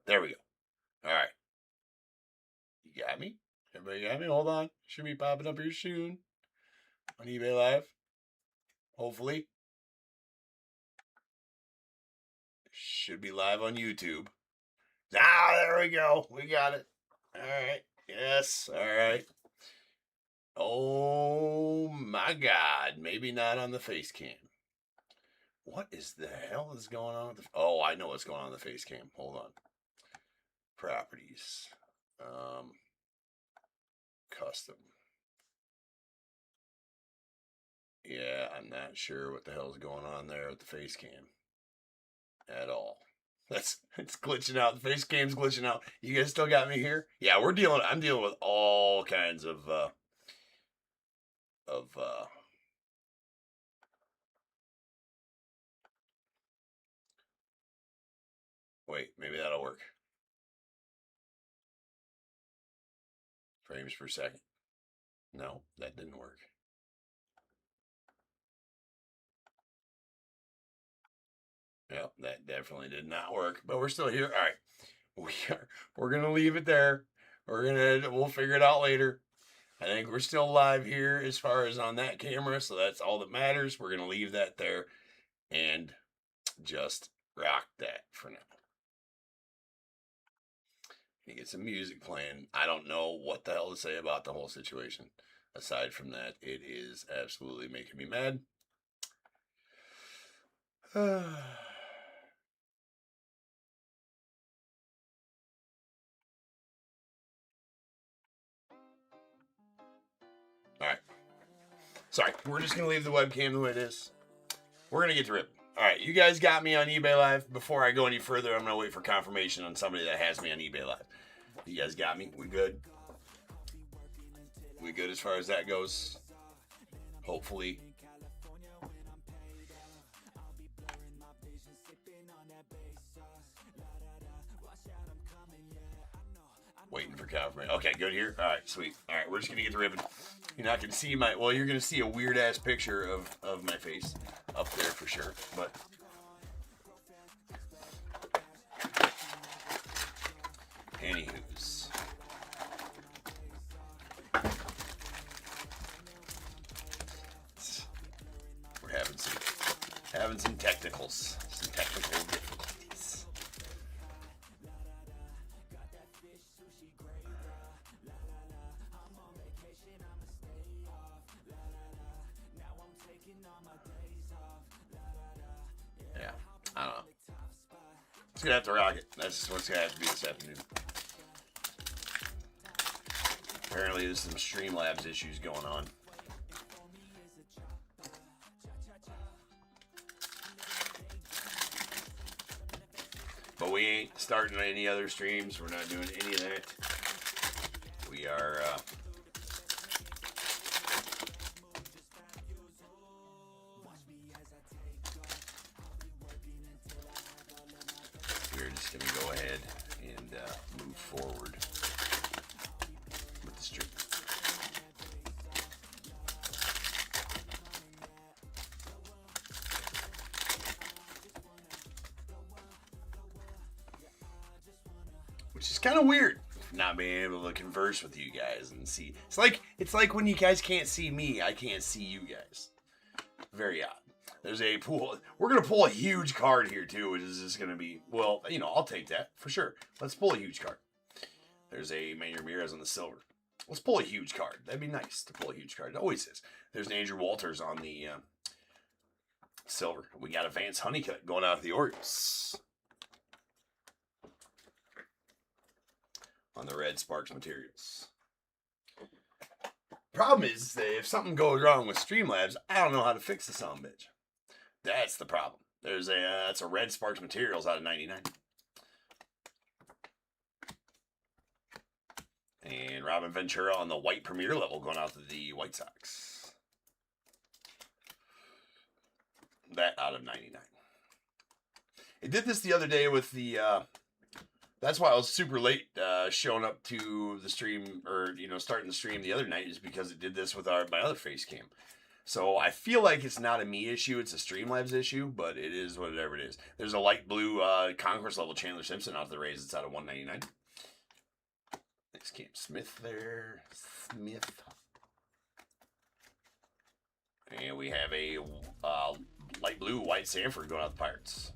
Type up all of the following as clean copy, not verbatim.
There we go. All right. You got me? Everybody got me? Hold on. Should be popping up here soon on eBay Live. Hopefully. Should be live on YouTube. Ah, there we go. We got it. All right. Yes. All right. Oh my God. Maybe not on the face cam. What is the hell is going on with the... Oh, I know what's going on with the face cam. Hold on. Properties. Custom. Yeah, I'm not sure what the hell's going on there with the face cam at all. It's glitching out. The face cam's glitching out. You guys still got me here? Yeah, I'm dealing with all kinds of wait, maybe that'll work. Frames per second. No, that didn't work. Yep, that definitely did not work. But we're still here. All right. We're gonna leave it there. We'll figure it out later. I think we're still live here as far as on that camera, so that's all that matters. We're gonna leave that there and just rock that for now. You get some music playing. I don't know what the hell to say about the whole situation. Aside from that, it is absolutely making me mad. All right. Sorry, we're just going to leave the webcam the way it is. We're going to get to it. All right, you guys got me on eBay Live. Before I go any further, I'm going to wait for confirmation on somebody that has me on eBay Live. You guys got me? We good? We good as far as that goes? Hopefully. Waiting for confirmation. Okay, good here. All right, sweet. All right, we're just going to get the ribbon. You're not going to see my... Well, you're going to see a weird-ass picture of my face up there for sure. But... Anywho's. We're having some technicals. Some technical difficulties. Yeah, I don't know. It's gonna have to rock it. That's what's gonna have to be this afternoon. Apparently there's some Streamlabs issues going on. But we ain't starting any other streams. We're not doing any of that. We are we're just gonna go ahead and move forward with the stream. Which is kind of weird, not being able to converse with you guys and see. It's like when you guys can't see me, I can't see you guys. Very odd. There's a pool. We're gonna pull a huge card here too, which is just gonna be, well, you know, I'll take that for sure. Let's pull a huge card. There's a Manuel Ramirez on the silver. Let's pull a huge card. That'd be nice to pull a huge card. It always is. There's an Andrew Walters on the silver. We got a Vance Honeycutt going out of the Orioles. On the red Sparks Materials. Problem is that if something goes wrong with Streamlabs, I don't know how to fix the sound bitch. That's the problem. That's a red Sparks Materials out of 99. And Robin Ventura on the white Premier level going out to the White Sox. That out of 99. It did this the other day with the... That's why I was super late showing up to the stream, or, you know, starting the stream the other night, is because it did this with my other face cam. So I feel like it's not a me issue, it's a Streamlabs issue, but it is whatever it is. There's a light blue Concourse level Chandler Simpson out of the Rays. It's out of 199. Next Cam Smith there. Smith. And we have a light blue White Sanford going out the Pirates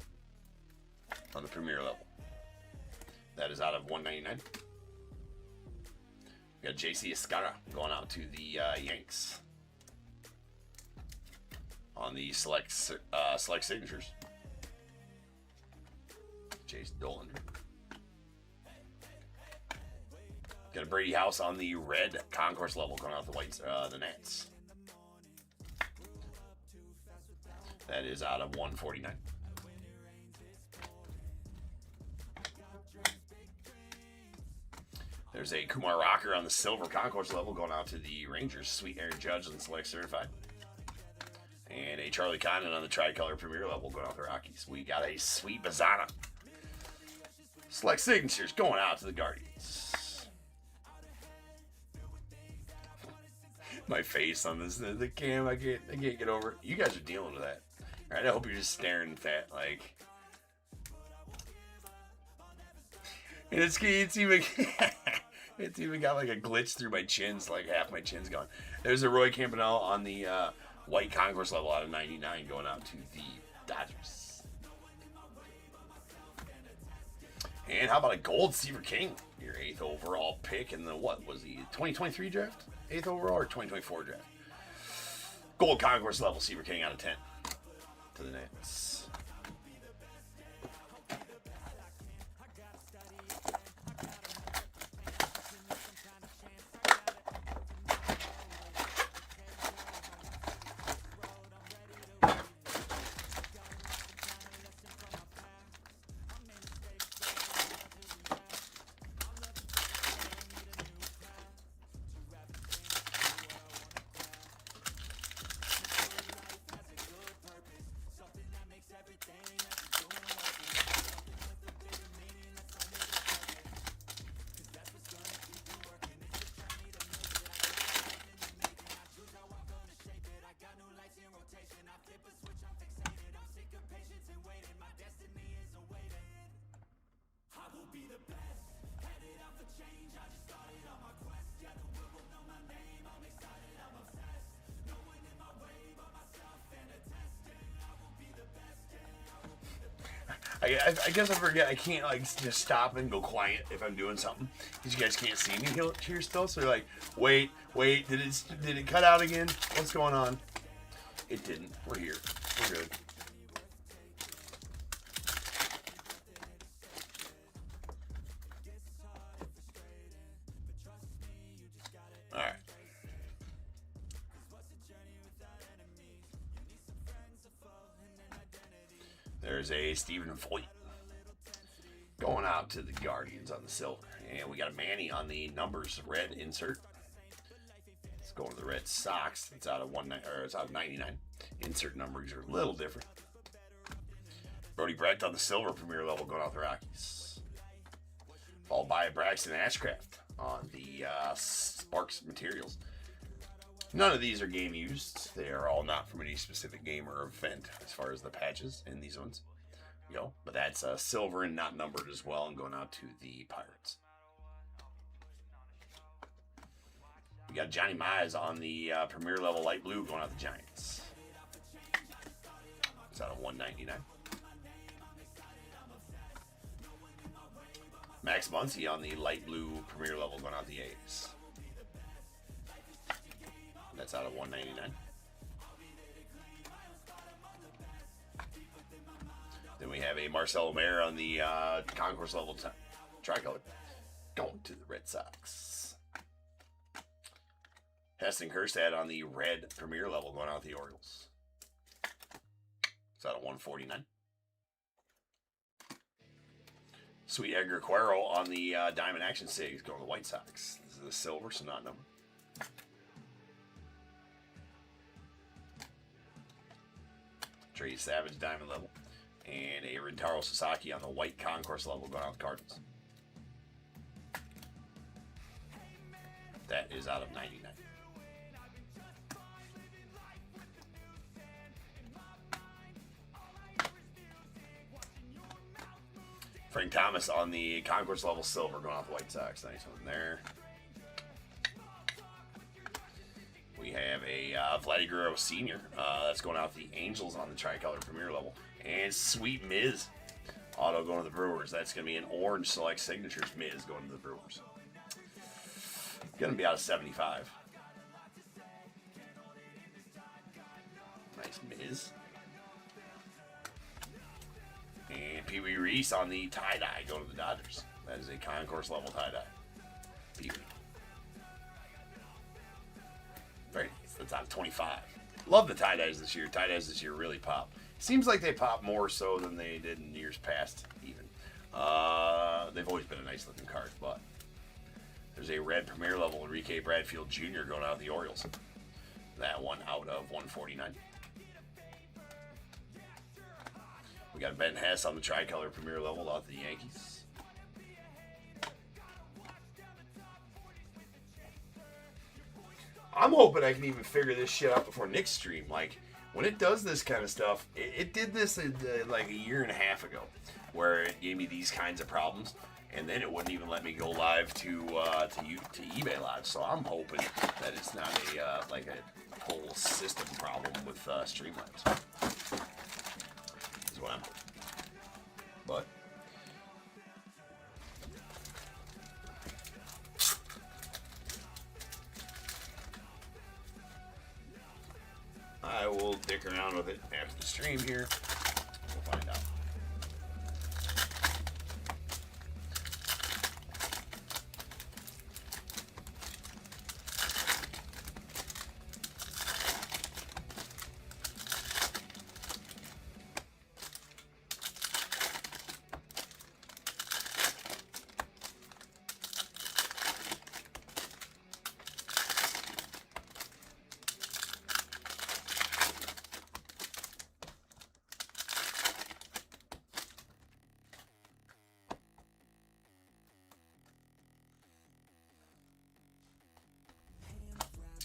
on the Premier level. That is out of 199. We got JC Escara going out to the Yanks on the select signatures. Chase Dolander. Got a Brady House on the red Concourse level going out the Nats. That is out of 149. There's a Kumar Rocker on the silver Concourse level going out to the Rangers. Sweet Aaron Judge on the select certified. And a Charlie Condon on the tricolor Premier level going out to the Rockies. We got a sweet Bazana. Select signatures going out to the Guardians. My face on this the cam, I can't get over it. You guys are dealing with that. Alright, I hope you're just staring at that like. And it's even it's even got like a glitch through my chins, like half my chin's gone. There's a Roy Campanella on the white Concourse level out of 99 going out to the Dodgers. And how about a gold Seaver King, your 8th overall pick in the, what was the 2023 draft? 8th overall or 2024 draft? Gold Concourse level Seaver King out of 10 to the Nets. I guess I forget. I can't like just stop and go quiet if I'm doing something because you guys can't see me here still. So you're like, wait, did it cut out again? What's going on? It didn't. We're here. We're good. All right. There's a Stephen Voigt going out to the Guardians on the silver. And we got a Manny on the numbers red insert. It's going to the Red Sox. It's out of 99. Insert numbers are a little different. Brody Brecht on the silver Premier level going out the Rockies. Followed by Braxton Ashcraft on the Sparks materials. None of these are game used. They are all not from any specific game or event as far as the patches in these ones. But that's silver and not numbered as well and going out to the Pirates. We got Johnny Mize on the Premier level light blue going out to the Giants. It's out of 199. Max Muncy on the light blue Premier level going out to the A's. That's out of 199. Then we have a Marcelo Mayer on the Concourse level tricolor going to the Red Sox. Heston Kjerstad on the red Premier level going out to the Orioles. It's out of 149. Sweet Edgar Cuero on the Diamond Action Sigs going to the White Sox. This is the silver, so not numbered. Trey Savage Diamond level. And a Rintaro Sasaki on the white Concourse level going out the Cardinals. That is out of 99. Frank Thomas on the concourse level silver going off the White Sox. Nice one there. We have a Vladdy Guerrero Sr. That's going out the Angels on the tricolor premier level. And Sweet Miz auto going to the Brewers. That's going to be an orange select signatures Miz going to the Brewers. Going to be out of 75. Nice Miz. And Pee Wee Reese on the tie-dye going to the Dodgers. That is a concourse level tie-dye. Pee Wee. Very nice. That's out of 25. Love the tie-dyes this year. Tie-dyes this year really pop. Seems like they pop more so than they did in years past, even. They've always been a nice looking card, but there's a red premier level Enrique Bradfield Jr. going out of the Orioles. That one out of 149. We got Ben Hess on the tricolor premier level out the Yankees. I'm hoping I can even figure this shit out before Nick's stream. Like, when it does this kind of stuff, it did this like a year and a half ago, where it gave me these kinds of problems, and then it wouldn't even let me go live to eBay Live. So I'm hoping that it's not a like a whole system problem with Streamlabs. Is what I'm hoping. But I will dick around with it after the stream here. We'll find out.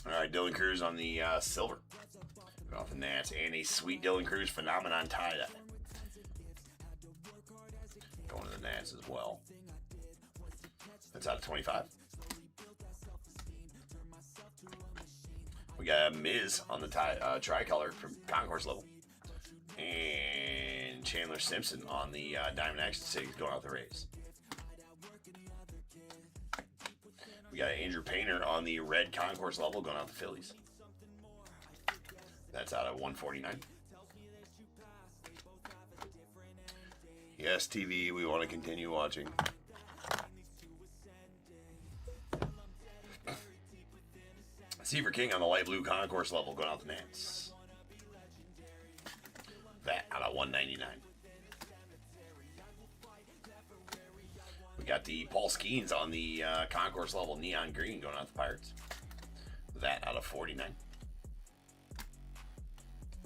All right, Dylan Cruz on the silver. Going off the Nats. And a sweet Dylan Cruz phenomenon tie-dye. Going to the Nats as well. That's out of 25. We got a Miz on the tricolor from concourse level. And Chandler Simpson on the Diamond Action Cities going out the Rays. We got Andrew Painter on the red concourse level going out the Phillies. That's out of 149. Yes, TV, we want to continue watching. Seaver King on the light blue concourse level going out the Nats. That out of 199. We got the Paul Skeens on the concourse level neon green going out the Pirates. That out of 49.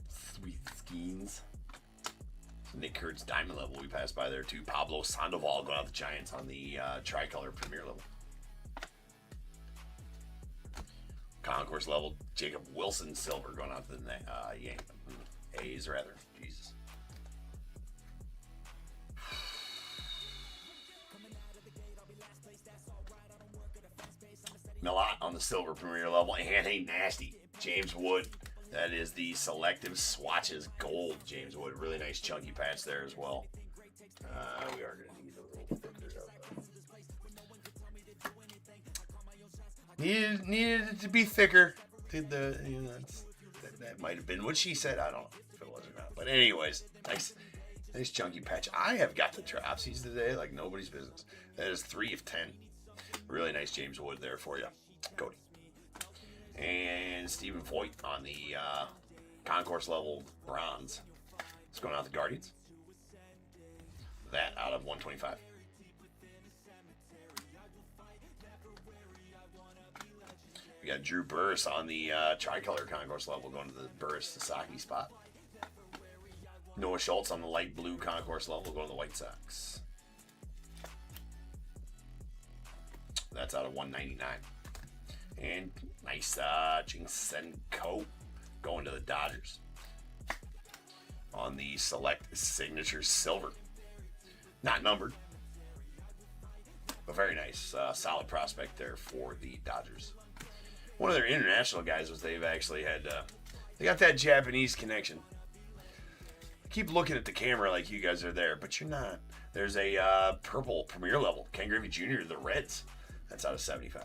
Sweet Skeens. Nick Kurtz diamond level we passed by there too. Pablo Sandoval going out the Giants on the tricolor premier level. Concourse level Jacob Wilson silver going out to the A's rather. Jesus. Milot on the silver premier level. And hey, nasty. James Wood. That is the selective swatches gold. James Wood. Really nice chunky patch there as well. We are going to need a little thicker. Needed it to be thicker. That might have been what she said. I don't know if it was or not. But anyways, nice chunky patch. I have got the dropsies today like nobody's business. That is 3 of 10. Really nice James Wood there for you, Cody. And Stephen Voigt on the concourse level bronze. It's going out the Guardians. That out of 125. We got Drew Burris on the tricolor concourse level going to the Burris Sasaki spot. Noah Schultz on the light blue concourse level going to the White Sox. That's out of 199. And nice Jinsen Ko going to the Dodgers. On the select signature silver. Not numbered. a very nice, solid prospect there for the Dodgers. One of their international guys was they've actually had, they got that Japanese connection. I keep looking at the camera like you guys are there, but you're not. There's a purple premier level, Ken Griffey Jr., the Reds. That's out of 75.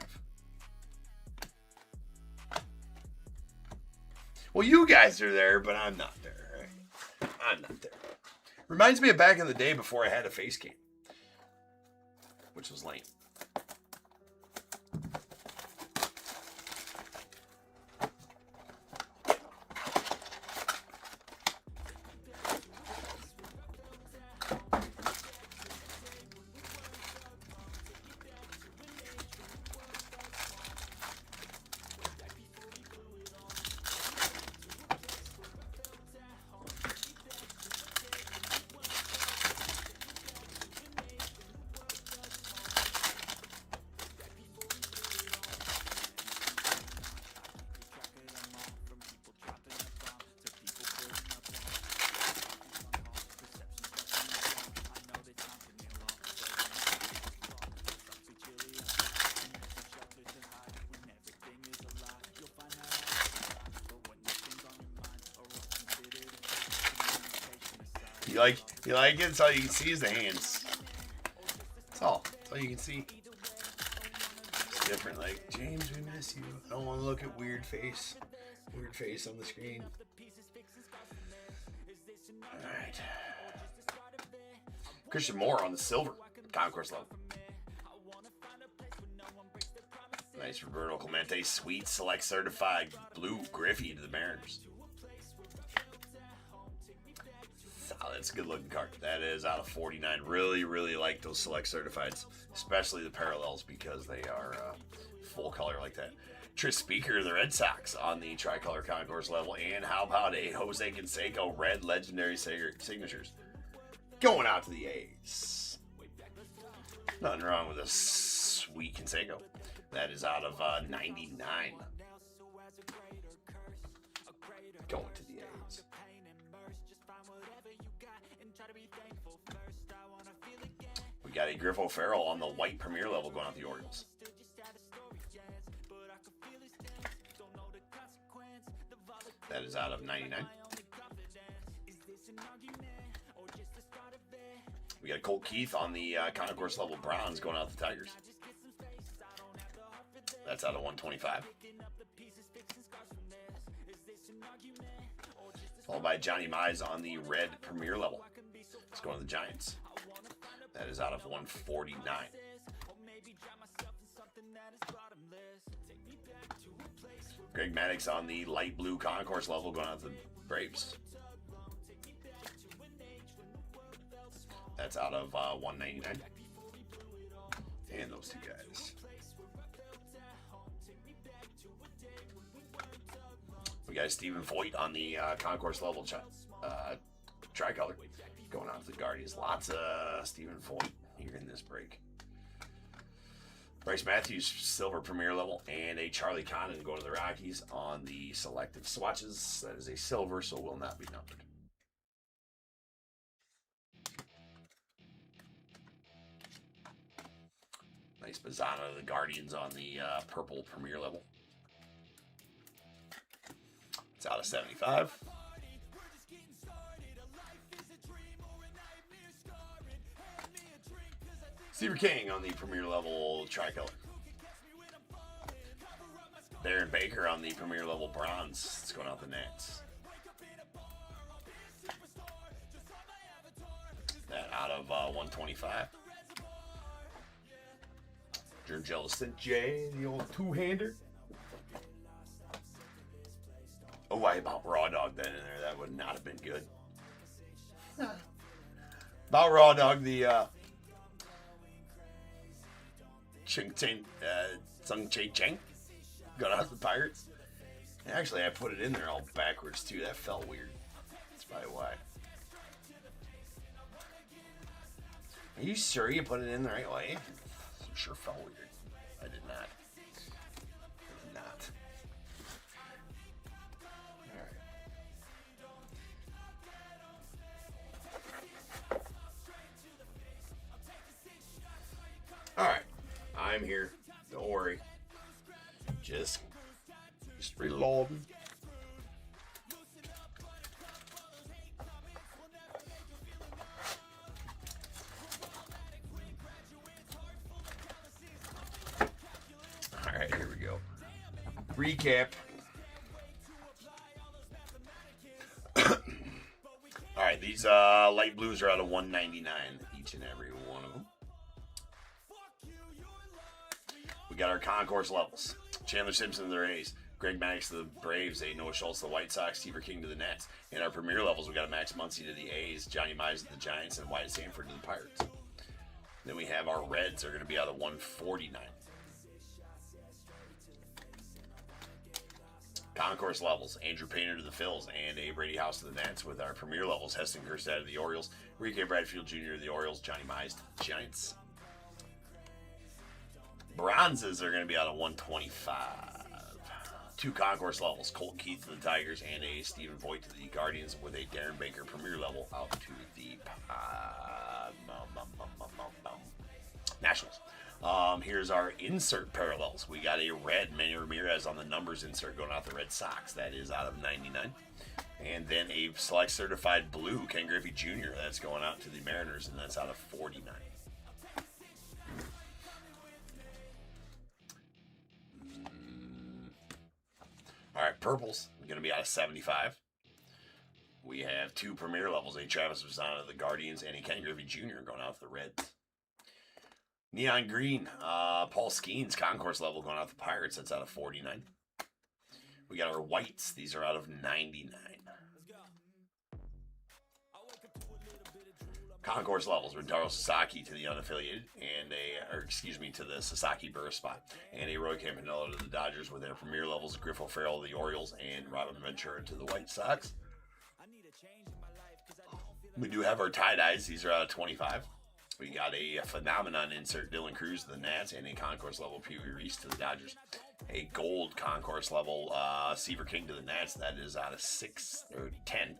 Well, you guys are there, but I'm not there. Right? I'm not there. Reminds me of back in the day before I had a face cam, which was lame. You like it? That's all you can see is the hands. That's all you can see. It's different. Like, James, we miss you. I don't want to look at weird face on the screen. All right. Christian Moore on the silver concourse level. Nice Roberto Clemente, sweet select certified blue Griffey to the Mariners. That's a good looking card. That is out of 49. Really, really like those select certifieds, especially the parallels because they are full color like that. Tris Speaker, the Red Sox on the tricolor concourse level. And how about a Jose Canseco red legendary signatures going out to the A's. Nothing wrong with a sweet Canseco. That is out of 99. Going to the A's. We got a Griffo Farrell on the white premier level going out the Orioles. That is out of 99. We got Colt Keith on the concourse level bronze going out the Tigers. That's out of 125. Followed by Johnny Mize on the red premier level. It's going to the Giants. That is out of 149. Greg Maddux on the light blue concourse level going out to the Braves. That's out of 199. And those two guys. We got Stephen Voigt on the concourse level tricolor going out to the Guardians. Lots of Stephen Voigt here in this break. Bryce Matthews, silver premier level, and a Charlie Condon going to the Rockies on the selective swatches. That is a silver, so will not be numbered. Nice Bazzano of the Guardians on the purple premier level. It's out of 75. Steve King on the premier level tricolor. Darren Baker on the premier level bronze. It's going out the Nats. That out of 125. Jellison J, the old two-hander. Oh, I about raw dog that in there. That would not have been good. About raw dog the Sung Che Cheng got out the Pirates. Actually, I put it in there all backwards too. That felt weird. That's probably why. Are you sure you put it in the right way? It sure felt weird. I did not. I did not. All right. Just reloading. All right, here we go. Recap. All right, these light blues are out of 199, each and every one of them. We got our concourse levels. Chandler Simpson to the Rays, Greg Maddux to the Braves, A. Noah Schultz to the White Sox, Steve King to the Nets. In our premier levels, we got a Max Muncy to the A's, Johnny Mize to the Giants, and Wyatt Sanford to the Pirates. Then we have our Reds are going to be out of 149. Concourse levels, Andrew Painter to the Phils and A. Brady House to the Nets. With our premier levels, Heston Kjerstad to the Orioles, Enrique Bradfield Jr. to the Orioles, Johnny Mize to the Giants. Bronzes are going to be out of 125. Two concourse levels, Colt Keith to the Tigers and a Stephen Voigt to the Guardians, with a Darren Baker premier level out to the Nationals. Here's our insert parallels. We got a red Manny Ramirez on the numbers insert going out the Red Sox. That is out of 99. And then a select certified blue Ken Griffey Jr. That's going out to the Mariners, and that's out of 49. All right, purples are going to be out of 75. We have two premier levels, a Travis Mazzano to the Guardians and a Ken Griffey Jr. going out to the Reds. Neon green, Paul Skeens concourse level going out to the Pirates. That's out of 49. We got our whites. These are out of 99. Concourse levels, Rintaro Sasaki to the unaffiliated, and to the Sasaki Burris spot, and a Roy Campanella to the Dodgers, with their premier levels, Griff O'Farrell to the Orioles and Robin Ventura to the White Sox. We do have our tie-dyes. These are out of 25. We got a phenomenon insert, Dylan Cruz to the Nats, and a concourse level, Pee Wee Reese to the Dodgers. A gold concourse level, Seaver King to the Nats. That is out of 10.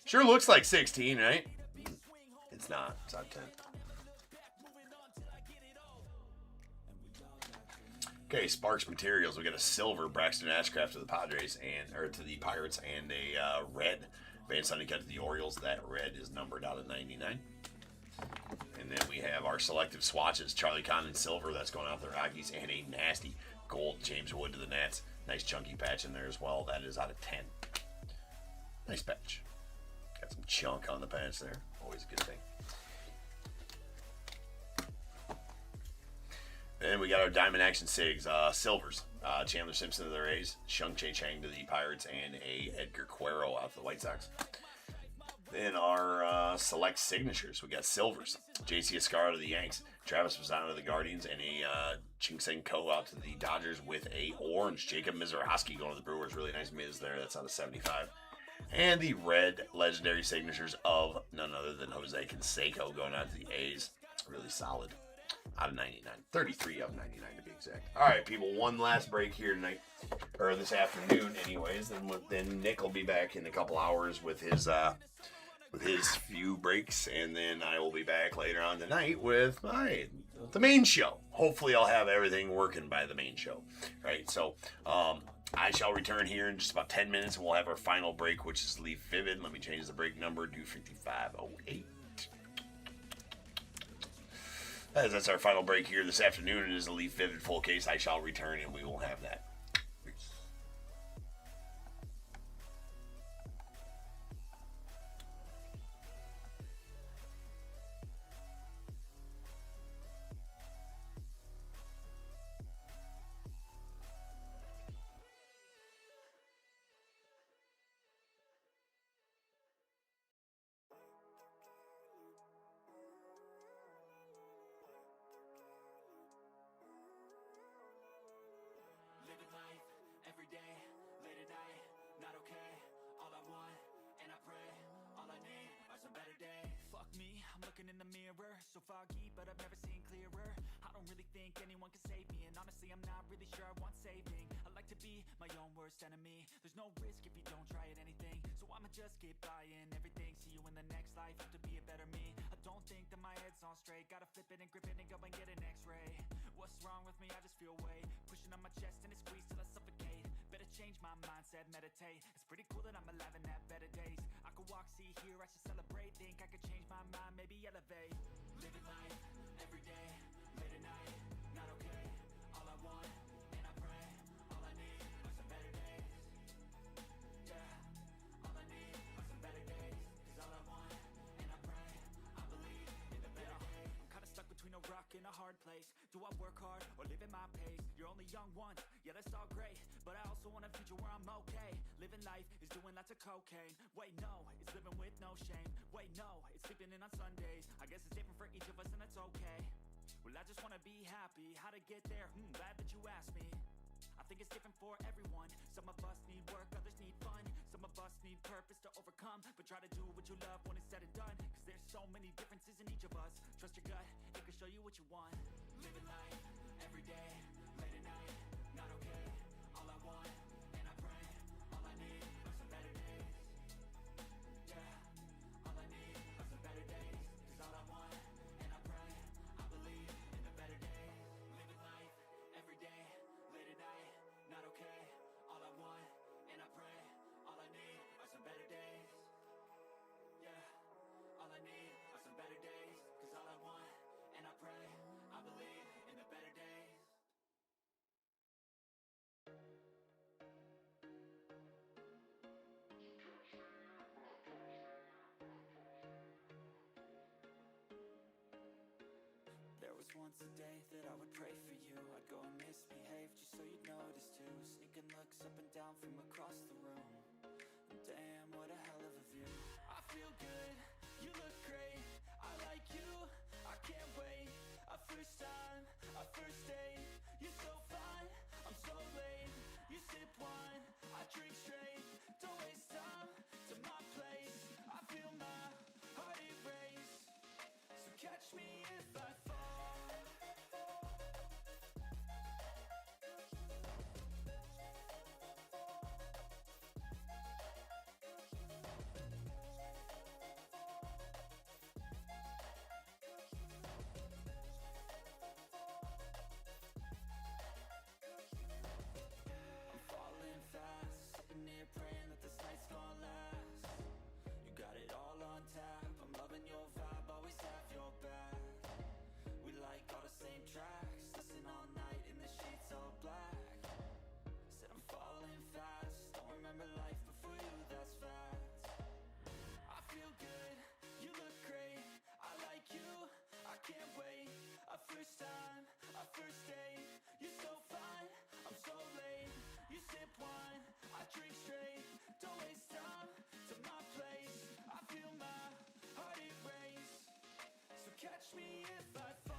Sure looks like 16, right? It's not. It's out of 10. Okay, Sparks Materials. We got a silver Braxton Ashcraft to the Padres to the Pirates, and a red Van Sunnycut to the Orioles. That red is numbered out of 99. And then we have our selective swatches, Charlie Condon silver, that's going out to the Rockies, and a nasty gold James Wood to the Nats. Nice chunky patch in there as well. That is out of 10. Nice patch. Got some chunk on the patch there. Always a good thing. Then we got our Diamond Action Sigs, silvers. Chandler Simpson to the Rays, Shung Che Chang to the Pirates, and a Edgar Cuero out to the White Sox. Then our select signatures, we got silvers, J.C. Escara to the Yanks, Travis Mazzano to the Guardians, and a Ching-Seng Ko out to the Dodgers, with a orange Jacob Mizrahi going to the Brewers. Really nice Miz there. That's out of 75. And the red legendary signatures of none other than Jose Canseco going out to the A's. Really solid. Out of 99. 33 of 99 to be exact. All right, people. One last break here tonight, or this afternoon, anyways. Then Nick will be back in a couple hours with his few breaks, and then I will be back later on tonight with the main show. Hopefully, I'll have everything working by the main show. Right. So, I shall return here in just about 10 minutes, and we'll have our final break, which is Leaf Vivid. Let me change the break number to 5508. As that's our final break here this afternoon. It is a Leaf Vivid full case. I shall return, and we will have that. In the mirror, so foggy, but I've never seen clearer. I don't really think anyone can save me, and honestly, I'm not really sure I want saving. I like to be my own worst enemy. There's no risk if you don't try at anything, so I'ma just keep buying everything. See you in the next life, have to be a better me. I don't don't think that my head's on straight. Gotta flip it and grip it and go and get an x-ray. What's wrong with me? I just feel weight pushing on my chest and it squeezes till I suffocate. Better change my mindset, meditate. It's pretty cool that I'm alive and have better days. I could walk, see, hear, I should celebrate. Think I could change my mind, maybe elevate. Living life, every day, late at night, not okay. All I want, and I pray, all I need are some better days. Yeah, all I need are some better days. Cause all I want, and I pray, I believe in the better days. I'm kinda stuck between a rock and a hard place. Do I work hard or live at my pace? You're only young once, yeah that's all great, but I also want a future where I'm okay. Living life is doing lots of cocaine. Wait no, it's living with no shame. Wait no, it's sleeping in on Sundays. I guess it's different for each of us and that's okay. Well I just wanna be happy, how to get there? Glad that you asked me. I think it's different for everyone. Some of us need work, others need fun. Some of us need purpose to overcome. But try to do what you love when it's said and done. Cause there's so many differences in each of us. Trust your gut, it can show you what you want. Living life, every day, late at night, not okay. All I want, and I pray, all I need are some better days. Yeah, all I need are some better days. Cause all I want, and I pray, I believe in the better days. Living life, every day, late at night, not okay. All I want, and I pray, all I need are some better days. Yeah, all I need are some better days. Cause all I want, and I pray, I believe in the better days. There was once a day that I would pray for you. I'd go and misbehave just so you'd notice too. Sneaking looks up and down from across the room. Damn, what a hell of a view. I feel good, you look great, I like you, I can't wait. A first time, a first date, you're so fine, I'm so late. You sip wine, I drink straight, don't waste time to my place. I feel my heart erase, so catch me if I fall. I'm falling fast, sitting here praying that this night's gonna last. You got it all on tap, I'm loving your vibe, always have your back. We like all the same tracks, listen all night in the sheets all black. Said I'm falling fast, don't remember life before you, that's facts. I feel good, you look great, I like you, I can't wait. A first time, a first date, you're so fine, I'm so late. You sip wine, I drink straight, don't waste time to my place. I feel my heart erase, so catch me if I fall.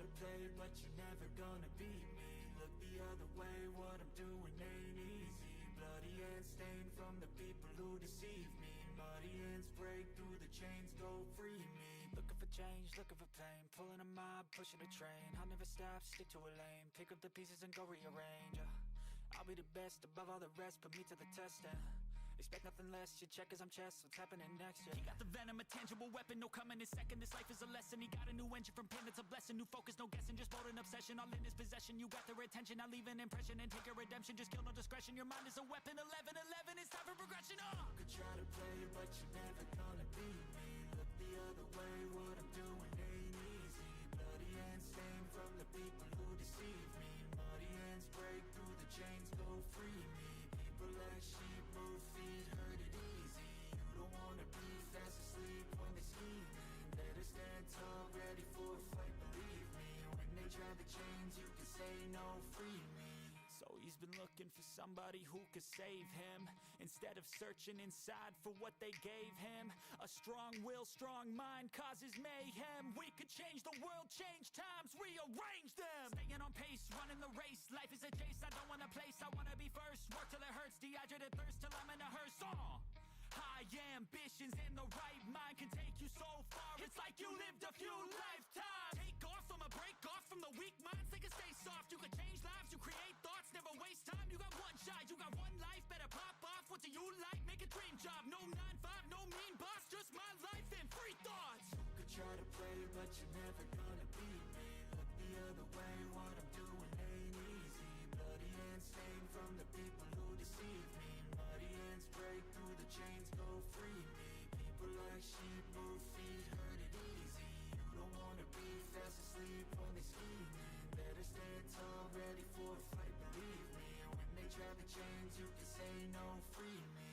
to play, but you're never gonna beat me. Look the other way, what I'm doing ain't easy. Bloody hands stained from the people who deceive me. Muddy hands break through the chains, go free me. Looking for change, looking for pain, pulling a mob, pushing a train. I'll never stop, stick to a lane, pick up the pieces and go rearrange. I'll be the best above all the rest, put me to the test and expect nothing less, your check is I'm chess, what's happening next, yeah. He got the venom, a tangible weapon, no coming in second. This life is a lesson, he got a new engine from pain, that's a blessing. New focus, no guessing, just bold and obsession. All in his possession, you got their attention. I'll leave an impression and take your redemption. Just kill, no discretion, your mind is a weapon. 11-11, it's time for progression, You could try to play, but you're never gonna beat me. Look the other way, what I'm doing ain't easy. Bloody hands stained from the people who deceive me. Muddy hands break through the chains, go free me. People like sheep move feet, hurt it easy. You don't wanna be fast asleep when they scheming. Better stand tall, ready for a fight, believe me. When they try the chains, you can say no, free me. So he's been looking for somebody who could save him, instead of searching inside for what they gave him. A strong will, strong mind causes mayhem. We could change the world, change times, rearrange them. Staying on pace, running the race. Life is a chase, I don't want a place, I wanna be first. Work till it hurts, dehydrated thirst till I'm in a hearse. High ambitions in the right mind can take you so far. It's like you lived a few lifetimes. Take off, I'ma break off from the weak minds. They can stay soft, you can change lives, you create thoughts, never waste time. You got one shot, you got one life, better pop off. What do you like? Make a dream job. No 9-5, no mean boss, just my life and free thoughts. You could try to play, but you're never gonna beat me. Look the other way, what I'm doing ain't easy. Bloody hands stained from the people who deceive me. Muddy hands break through the chains, go free me. People like sheep move feet, hurt it easy. You don't wanna be fast asleep when they scheming. Better stand tall, ready for a fight, believe me. When they try the chains, you can say no, free me.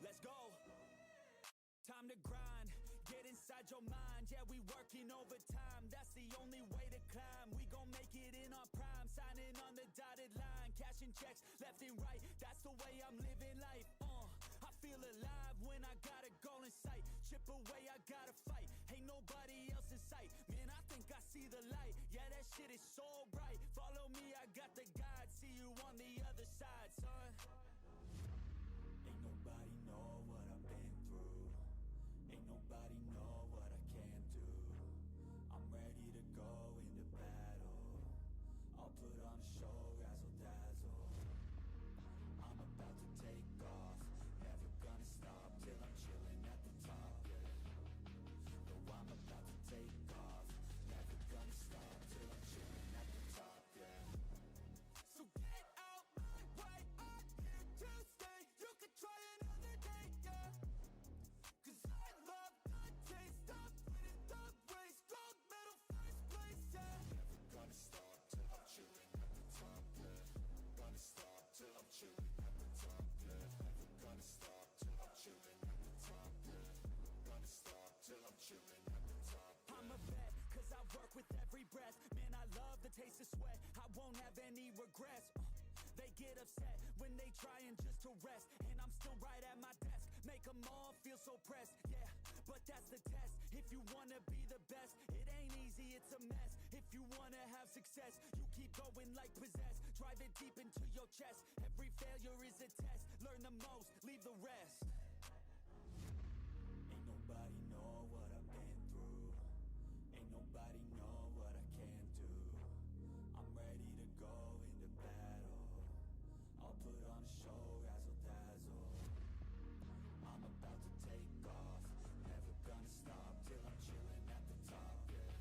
Let's go. Time to grind, get inside your mind. Yeah, we working overtime, that's the only way to climb. We gon' make it in our prime, signing on the dotted line. Cashing checks left and right, that's the way I'm living life. I feel alive when I got a goal in sight. Chip away, I gotta fight, ain't nobody else in sight. Man, I think I see the light, yeah, that shit is so bright. Follow me, I got the guide, see you on the other side, son. Ain't nobody know what I've been through. Ain't nobody know what I can do. I'm ready to go into battle. I'll put on a show, razzle dazzle. I'm about to take off, never gonna stop till I'm chilling at the top, yeah. No, I'm about to take off, never gonna stop till I'm chilling at the top, yeah. So get out my way, I'm here to stay. You could try another day, yeah. 'Cause I love the taste of winning the race. Gold medal, first place, yeah. Never gonna stop till I'm chilling at the top, yeah. Gonna stop till I'm chilling at the top, yeah. Never gonna stop till I'm chilling at the top, yeah. Gonna stop till I'm chilling at the top, yeah. I'm a vet, 'cause I work with every breath. Man, I love the taste of sweat, I won't have any regrets. They get upset when they trying just to rest, and I'm still right at my desk. Make them all feel so pressed, yeah, but that's the test. If you wanna be the best, it ain't easy, it's a mess. If you wanna have success, you keep going like possessed. Drive it deep into your chest. Every failure is a test. Learn the most, leave the rest. Ain't nobody know what I've been through. Ain't nobody know what I can do. I'm ready to go into battle. I'll put on a show, razzle dazzle. I'm about to take off, never gonna stop till I'm chilling at the top, yeah.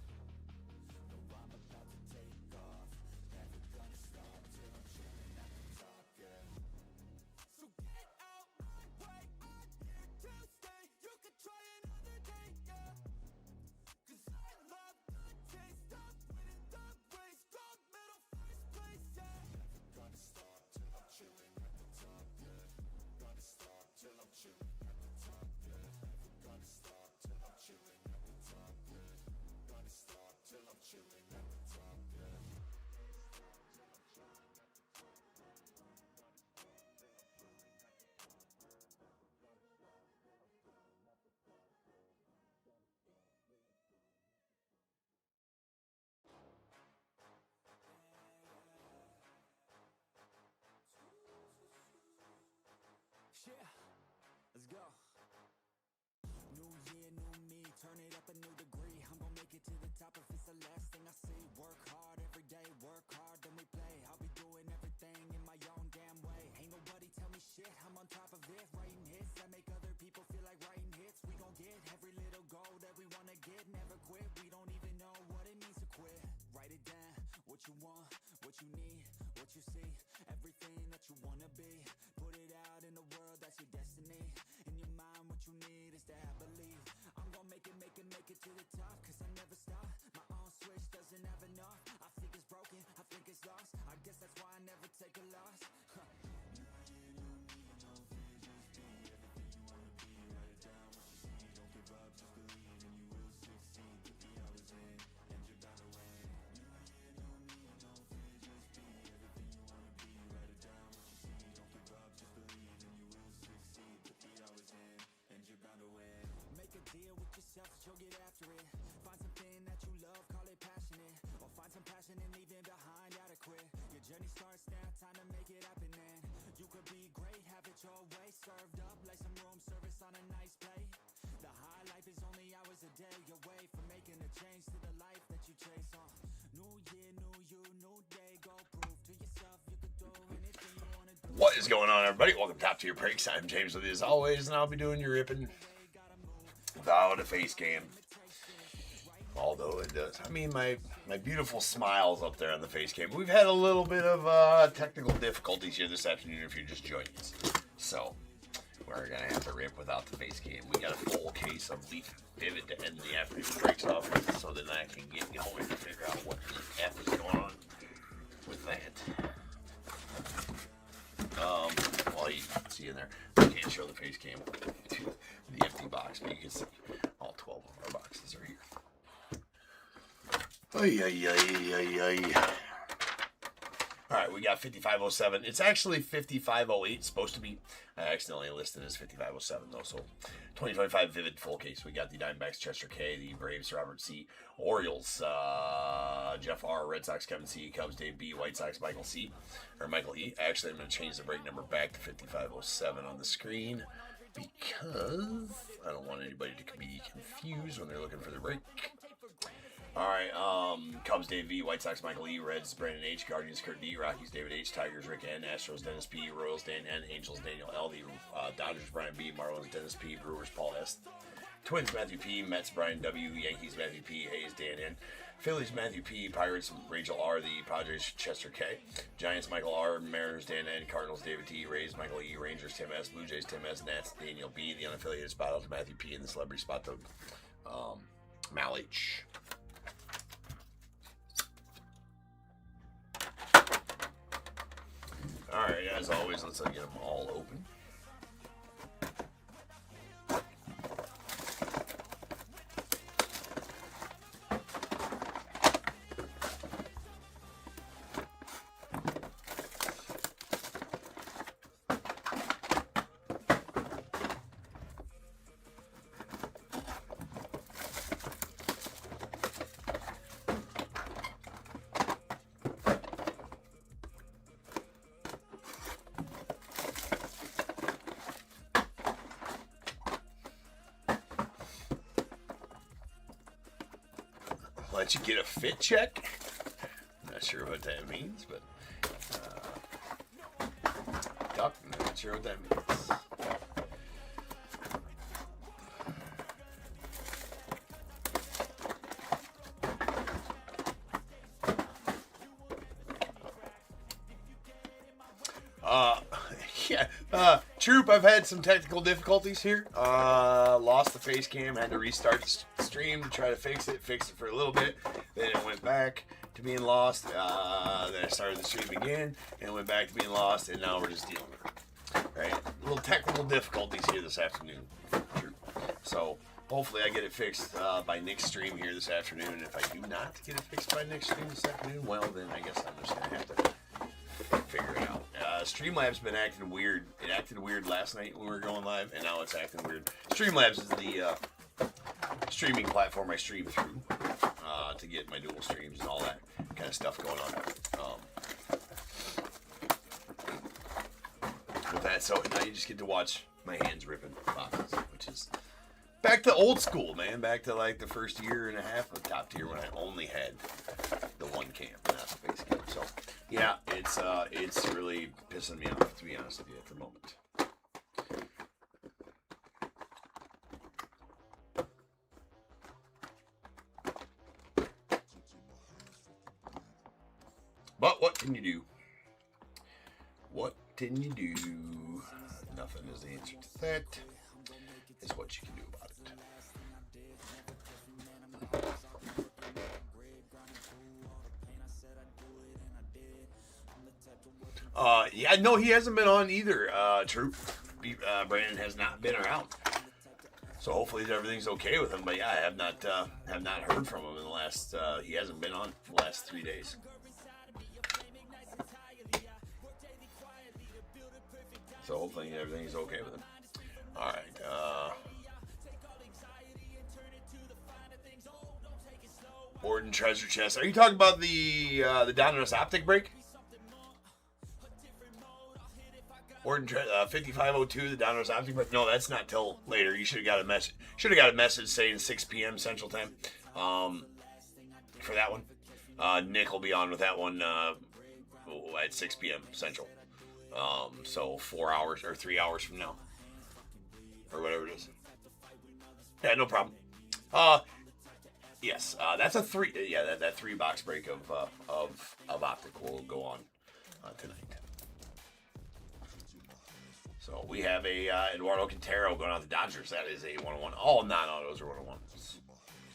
No, I'm about to take off, never gonna stop till I'm chilling at the top, yeah. So get out my way, I'm here to stay. You could try another day, yeah. turn it up a new degree. I'm gonna make it to the top if it's the last thing I see. Work hard every day, work hard, then we play. I'll be doing everything in my own damn way. Ain't nobody tell me shit, I'm on top of it. Writing hits that make other people feel like writing hits. We gon' get every little goal that we wanna get. Never quit, we don't even know what it means to quit. Write it down, what you want, what you need, what you see, everything that you wanna be. Put it out in the world, that's your destiny. In your mind, what you need is to have belief. I'm gonna make it to the top, cause I never stop. My own switch doesn't have enough. I think it's broken, I think it's lost. I guess that's why I never take a loss. Make a deal with yourself, you'll get after it. Find something that you love, call it passionate. Or find some passion and leave it behind, adequate. Your journey starts now, time to make it happen then. You could be great, have it your way. Served up like some room service on a nice plate. The high life is only hours a day away from making a change to the life that you chase on. New year, new you, new day. Go prove to yourself you could do anything you wanna do. What is going on, everybody? Welcome to Top Tier Breaks. I'm James with you as always, and I'll be doing your ripping without a face cam. Although it does. I mean, my beautiful smile's up there on the face cam. We've had a little bit of technical difficulties here this afternoon if you're just joining us. So, we're going to have to rip without the face cam. We got a full case of Leaf Vivid to end the afternoon breaks off with, so that I can get going and figure out what the F is going on with that. Well, you can see in there. I can't show the face cam to the empty box, but you can see all 12 of our boxes are here. All right, we got 5507. It's actually 5508. Supposed to be. I accidentally listed as 5507 though. So 2025 Vivid full case. We got the Diamondbacks Chester K, the Braves Robert C, Orioles Jeff R, Red Sox Kevin C, Cubs Dave B, White Sox Michael E. Actually, I'm going to change the break number back to 5507 on the screen because I don't want anybody to be confused when they're looking for the break. All right, Cubs Dave V, White Sox Michael E, Reds Brandon H, Guardians Kurt D, Rockies David H, Tigers Rick N, Astros Dennis P, Royals Dan N, Angels Daniel L, the Dodgers Brian B, Marlins Dennis P, Brewers Paul S, Twins Matthew P, Mets Brian W, Yankees Matthew P, Hayes Dan N, Phillies Matthew P, Pirates Rachel R, the Padres Chester K, Giants Michael R, Mariners Dan N, Cardinals David T, Rays Michael E, Rangers Tim S, Blue Jays Tim S, Nats Daniel B, the unaffiliated spot out to Matthew P, and the celebrity spot to Mal H. Alright, as always, let's get them all open. Let you get a fit check. I'm not sure what that means, but duck, I'm not sure what that means. Troop, I've had some technical difficulties here. Lost the face cam, had to restart the stream to try to fix it for a little bit. Then it went back to being lost. Then I started the stream again, and it went back to being lost, and now we're just dealing with it. Right? Little technical difficulties here this afternoon. So hopefully I get it fixed by next stream here this afternoon. If I do not get it fixed by next stream this afternoon, well, then I guess I'm just going to have to figure it out. Streamlabs been acting weird. It acted weird last night when we were going live, and now it's acting weird. Streamlabs is the streaming platform I stream through to get my dual streams and all that kind of stuff going on. With that, so now you just get to watch my hands ripping boxes, which is Back to old school, man. Back to like the first year and a half of top tier when I only had the one cam, not the base cam. So yeah, it's really pissing me off, to be honest with you, at the moment. But what can you do? What can you do? Nothing is the answer to that. It's what you can do about it. Yeah, no, he hasn't been on either. True. Brandon has not been around. So hopefully everything's okay with him. But yeah, I have not heard from him in the last. He hasn't been on the last 3 days. So hopefully everything's okay with him. All right. Orden treasure chest. Are you talking about the Donruss optic break? Orden 5502, the Donruss optic break. No, that's not till later. You should have got a message. Should have got a message saying 6 p.m. Central Time. For that one. Nick will be on with that one at 6 p.m. Central. So 4 hours or 3 hours from now, or whatever it is. Yeah, no problem. Yes, that's a 3. Yeah, that 3 box break of optic will go on tonight. So we have a Eduardo Quintero going out the Dodgers. That is a 101. All non-autos are 101s.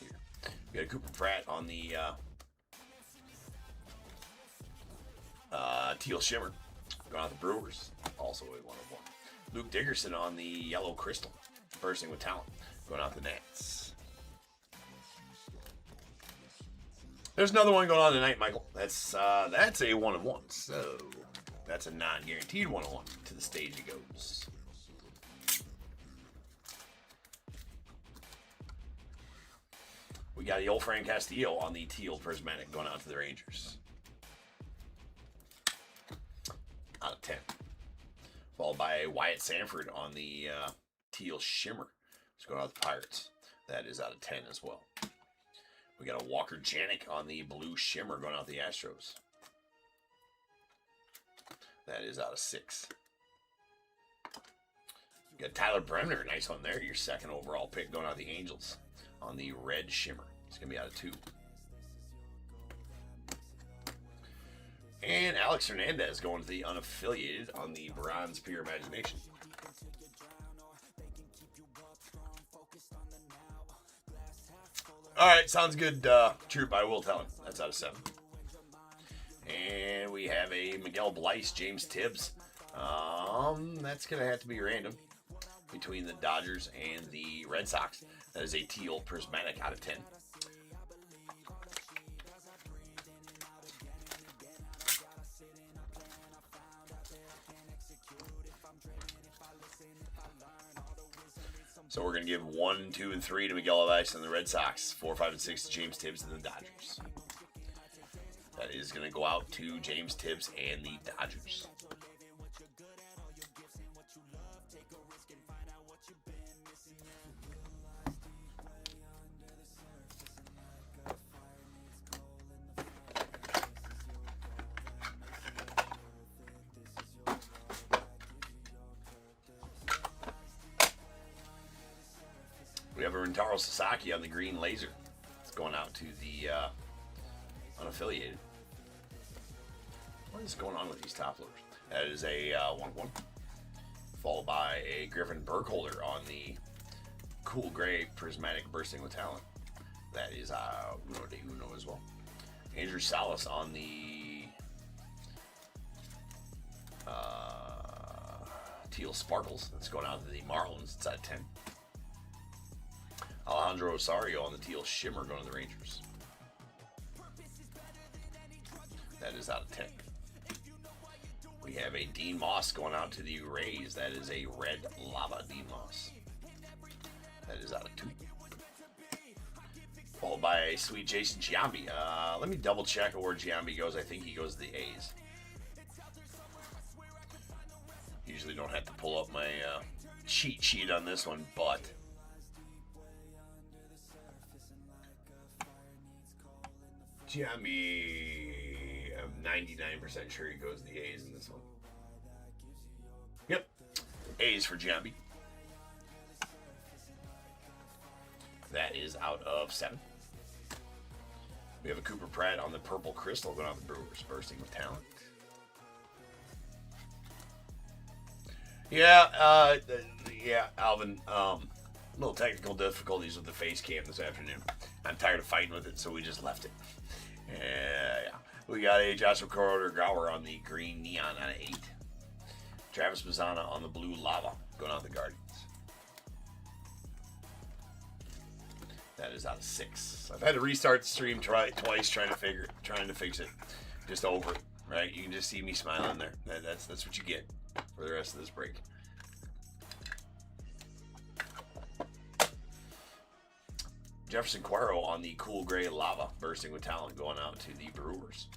Here. We got a Cooper Pratt on the Teal Shimmer. Going out the Brewers, also a 101. Luke Dickerson on the Yellow Crystal, bursting with talent, going out the Nats. There's another one going on tonight, Michael. That's a 101. So that's a non-guaranteed 101. To the stage it goes. We got the old Fran Castillo on the Teal Prismatic going out to the Rangers. Out of 10. Followed by Wyatt Sanford on the Teal Shimmer. It's going out the Pirates. That is out of 10 as well. We got a Walker Janik on the Blue Shimmer going out the Astros. That is out of 6. We got Tyler Bremner, nice one there. Your second overall pick going out the Angels on the Red Shimmer. It's going to be out of 2. And Alex Hernandez going to the unaffiliated on the Bronze Pure Imagination. All right, sounds good. Troop, I will tell him. That's out of 7. And we have a Miguel Bleis, James Tibbs. That's going to have to be random between the Dodgers and the Red Sox. That is a Teal Prismatic out of 10. So we're going to give 1, 2, and 3 to Miguel Bleis and the Red Sox. 4, 5, and 6 to James Tibbs and the Dodgers. That is going to go out to James Tibbs and the Dodgers. We have a Rintaro Sasaki on the Green Laser. It's going out to the unaffiliated. What is going on with these top loaders? That is a 1-1. Followed by a Griffin Burkholder on the Cool Gray Prismatic Bursting with Talent. That is Uno de Uno as well. Andrew Salas on the Teal Sparkles. That's going out to the Marlins. It's out of 10. Alejandro Osario on the Teal Shimmer going to the Rangers. That is out of 10. We have a Dean Moss going out to the Rays. That is a Red Lava Dean Moss. That is out of 2. Followed by a sweet Jason Giambi. Let me double check where Giambi goes. I think he goes to the A's. Usually don't have to pull up my cheat sheet on this one, but Giambi, I'm 99% sure he goes the A's in this one. Yep, A's for Giambi. That is out of 7. We have a Cooper Pratt on the purple crystal going on the Brewers, bursting with talent. Yeah, Alvin. Little technical difficulties with the face cam this afternoon. I'm tired of fighting with it, so we just left it. Yeah. We got a Joshua Grauer on the green neon on an 8. Travis Mazzana on the blue lava going on the Guardians. That is out of 6. I've had to restart the stream twice trying to fix it. Just over it, right? You can just see me smiling there. That's what you get for the rest of this break. Jefferson Cuero on the cool gray lava, bursting with talent, going out to the Brewers.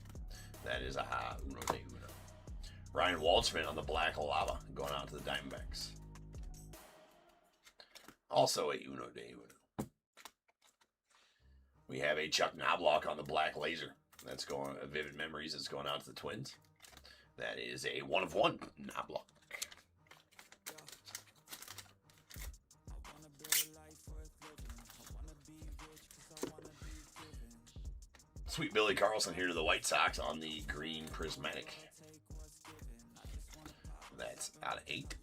That is a uno de uno. Ryan Waldschmidt on the black lava, going out to the Diamondbacks. Also a uno de uno. We have a Chuck Knobloch on the black laser. That's going Vivid Memories. It's going out to the Twins. That is a 1 of 1 Knobloch. Sweet Billy Carlson here to the White Sox on the green prismatic. That's out of 8.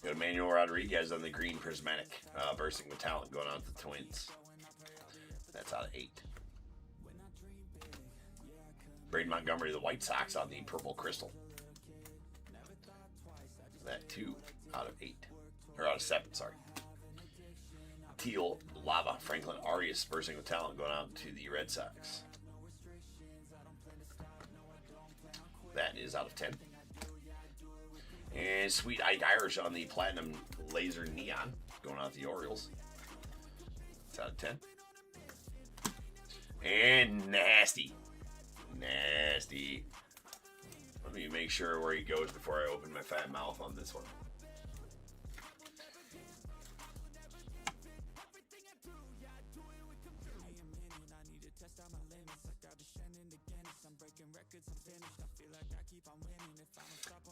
We got Emmanuel Rodriguez on the green prismatic, bursting with talent, going on to the Twins. That's out of 8. Braden Montgomery to the White Sox on the purple crystal. That 2 out of 8. Or out of 7, sorry. Teal lava, Franklin Arias bursting with talent, going out to the Red Sox. That is out of 10. And Sweet Ike Irish on the platinum laser neon, going out to the Orioles. It's out of 10. And Nasty. Let me make sure where he goes before I open my fat mouth on this one.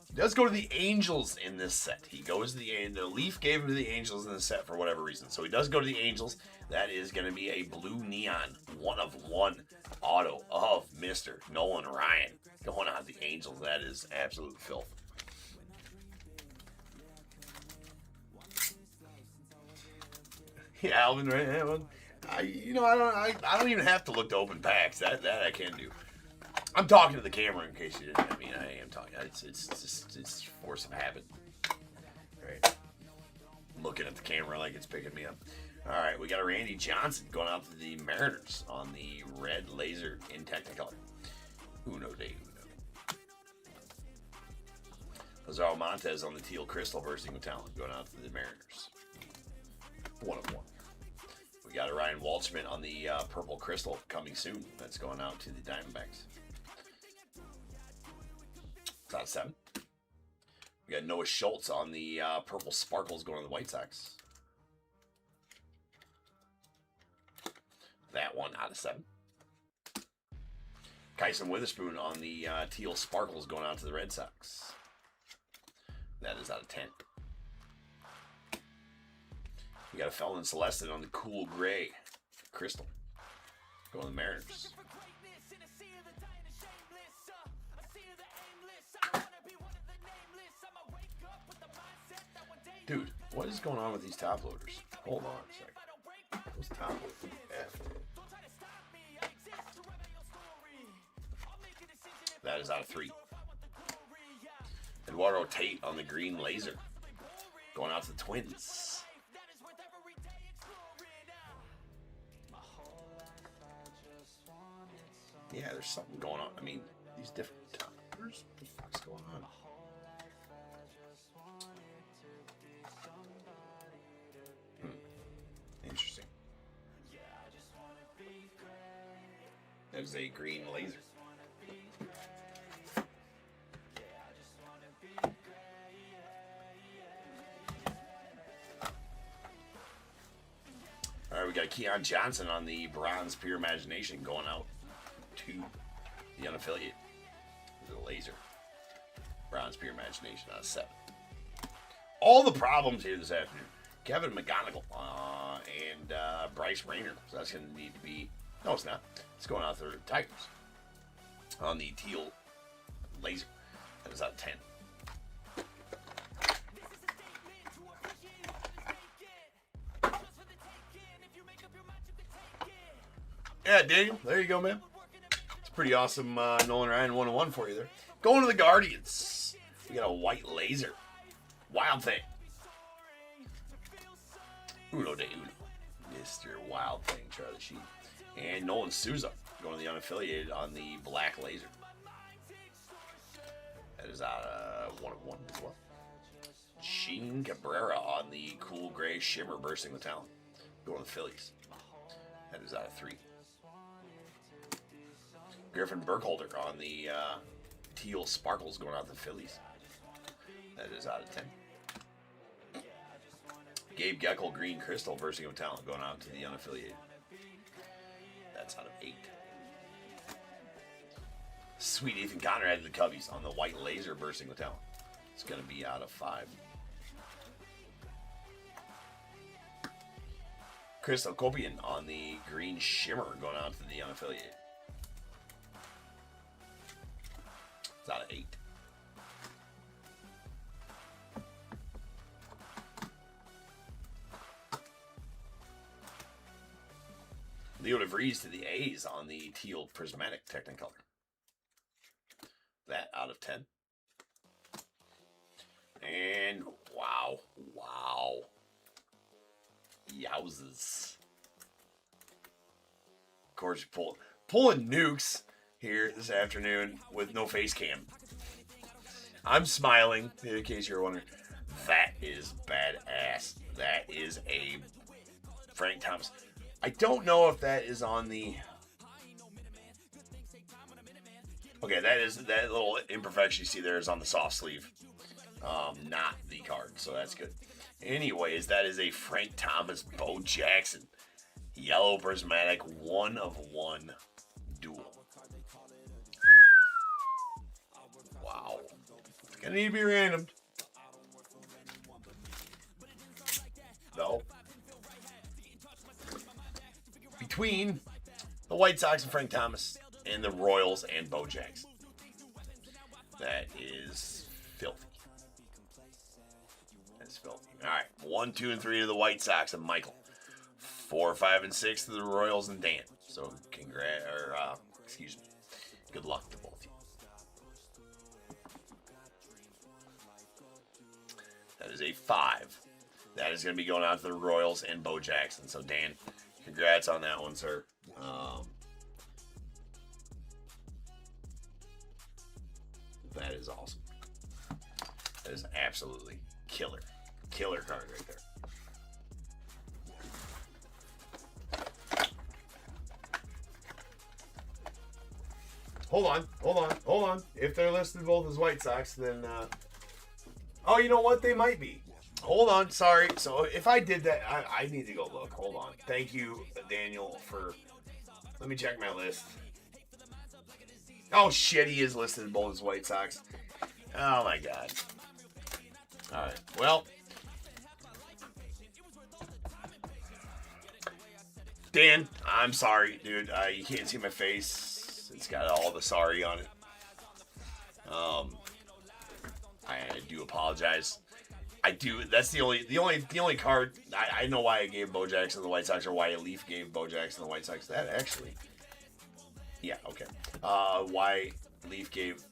He does go to the Angels in this set. He goes to the Leaf gave him to the Angels in the set for whatever reason. So he does go to the Angels. That is going to be a blue neon 1 of 1 auto of Mr. Nolan Ryan going on the Angels. That is absolute filth. Yeah, Alvin, right? I don't even have to look to open packs. That I can do. I'm talking to the camera in case you didn't. I mean, I am talking. It's force of habit. Right. I'm looking at the camera like it's picking me up. All right, we got a Randy Johnson going out to the Mariners on the red laser in Technicolor. Uno de uno. Lazaro Montes on the teal crystal bursting with talent going out to the Mariners. 1 of 1. We got a Ryan Waldschmidt on the purple crystal coming soon. That's going out to the Diamondbacks. It's out of 7. We got Noah Schultz on the purple sparkles going to the White Sox. That 1 out of 7. Kyson Witherspoon on the teal sparkles going out to the Red Sox. That is out of 10. We got a Felon Celestin on the cool gray crystal going to the Mariners. Dude, what is going on with these top loaders? Hold on a second. What's top loaders? F. That is out of 3. Eduardo Tate on the green laser. Going out to the Twins. Yeah, there's something going on. I mean, these different toppers. What the fuck's going on? Interesting. There's a green laser. All right, we got Keon Johnson on the Bronze Pure Imagination going out to the unaffiliated. The laser. Bronze Pure Imagination out of 7. All the problems here this afternoon. Kevin McGonigal and Bryce Rayner. So that's going to need to be... No, it's not. It's going out to the Tigers on the teal laser. That is out of 10. Yeah, Daniel, there you go, man. It's pretty awesome Nolan Ryan 101 for you there. Going to the Guardians. We got a white laser. Wild Thing. Uno de Uno. Mr. Wild Thing, Charlie Sheen. And Nolan Souza going to the unaffiliated on the black laser. That is out of 1 of 1 as well. Sheen Cabrera on the cool gray shimmer bursting with talent. Going to the Phillies. That is out of 3. Griffin Burkholder on the teal sparkles going out to the Phillies. That is out of 10. Gabe Geckel green crystal bursting with talent going out to the unaffiliated. That's out of 8. Sweet Ethan Conrad to the Cubbies on the white laser bursting with talent. It's going to be out of 5. Crystal Copian on the green shimmer going out to the unaffiliated. It's out of 8. Leo DeVries to the A's on the teal prismatic Technicolor. That out of 10. And wow. Yowzes. Of course, pulling nukes here this afternoon with no face cam. I'm smiling, in case you're wondering. That is badass. That is a Frank Thomas. I don't know if that is on the... Okay, that little imperfection you see there is on the soft sleeve. Not the card, so that's good. Anyways, that is a Frank Thomas Bo Jackson yellow prismatic 1 of 1 duel. Wow. It's gonna need to be random. No. Between the White Sox and Frank Thomas and the Royals and Bo Jackson. That is filthy. That's filthy. All right. 1, 2, and 3 to the White Sox and Michael. 4, 5, and 6 to the Royals and Dan. So excuse me. Good luck to both of you. That is a 5. That is going to be going out to the Royals and Bo Jackson. So Dan, congrats on that one, sir. That is awesome. That is absolutely killer. Killer card right there. Hold on. If they're listed both as White Sox, then... Oh, you know what? They might be. Hold on. Sorry. So if I did that, I need to go look. Hold on. Thank you, Daniel, for... Let me check my list. Oh, shit. He is listed both as White Sox. Oh, my God. All right. Well... Dan, I'm sorry, dude. You can't see my face. It's got all the sorry on it. I do apologize. I do. That's the only card. I know why I gave Bo Jackson the White Sox, or why Leaf gave Bo Jackson the White Sox. That actually, yeah, okay. Why Leaf gave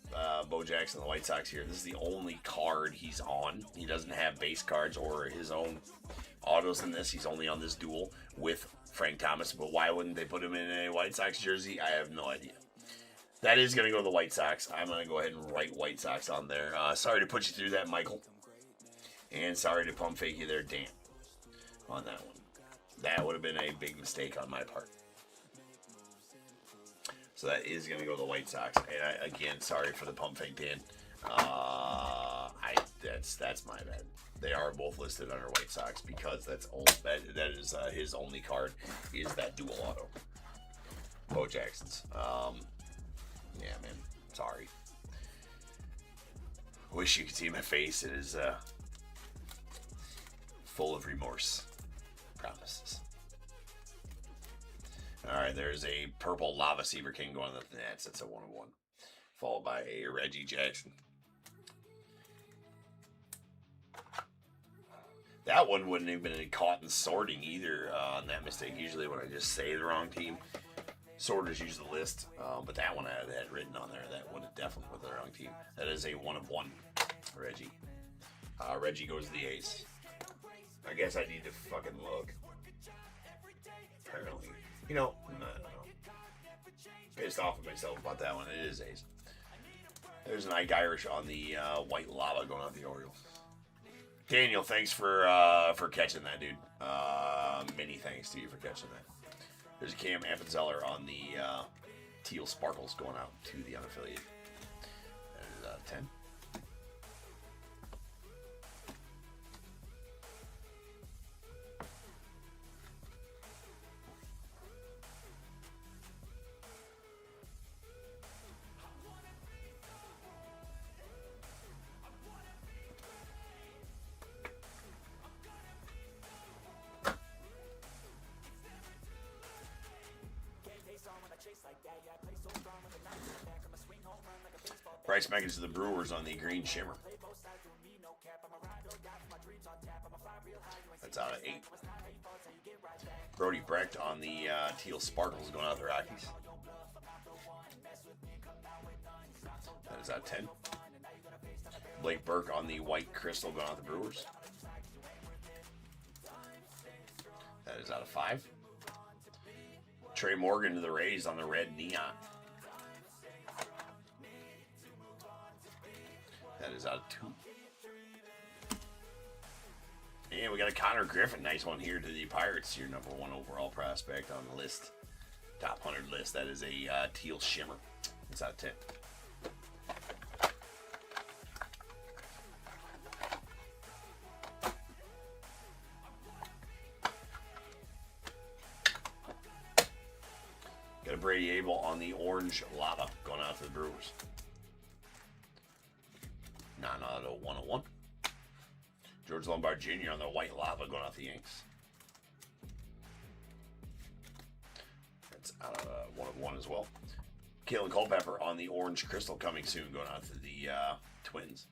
Bo Jackson the White Sox here? This is the only card he's on. He doesn't have base cards or his own autos in this. He's only on this duel with Frank Thomas. But why wouldn't they put him in a White Sox jersey? I have no idea. That is going to go to the White Sox. I'm going to go ahead and write White Sox on there. Sorry to put you through that, Michael. And sorry to pump fake you there, Dan, on that one. That would have been a big mistake on my part. So that is going to go to the White Sox. And again, sorry for the pump fake, Dan. I That's my bad. They are both listed under White Sox because that is his only card is that dual auto. Bo Jackson's. Yeah, man. Sorry. Wish you could see my face. It is full of remorse. Promises. All right, there's a purple Lava Seaver King going to the Nats. That's a 1-1. Followed by a Reggie Jackson. That one wouldn't have been caught in sorting either on that mistake. Usually when I just say the wrong team, sorters use the list. But that one I had written on there. That would have definitely was the wrong team. That is a 1-1, Reggie. Reggie goes to the ace. I guess I need to fucking look. Apparently. You know, I don't know. Pissed off at myself about that one. It is ace. There's an Ike Irish on the white lava going on the Orioles. Daniel, thanks for catching that, dude. Many thanks to you for catching that. There's a Cam Appenzeller on the teal sparkles going out to the unaffiliated. That is 10. Bryce Meckens to the Brewers on the green shimmer. That's out of 8. Brody Brecht on the teal sparkles going out to the Rockies. That is out of 10. Blake Burke on the white crystal going out to the Brewers. That is out of 5. Trey Morgan to the Rays on the red neon. That is out of 2. And we got a Connor Griffin. Nice one here to the Pirates. Your number 1 overall prospect on the list. Top 100 list. That is a teal shimmer. It's out of 10. Got a Brady Abel on the orange lava going out to the Brewers. Non-auto 101. George Lombard Jr. on the white lava going out the Yanks. That's out of 101 as well. Kalen Culpepper on the orange crystal coming soon going out to the Twins.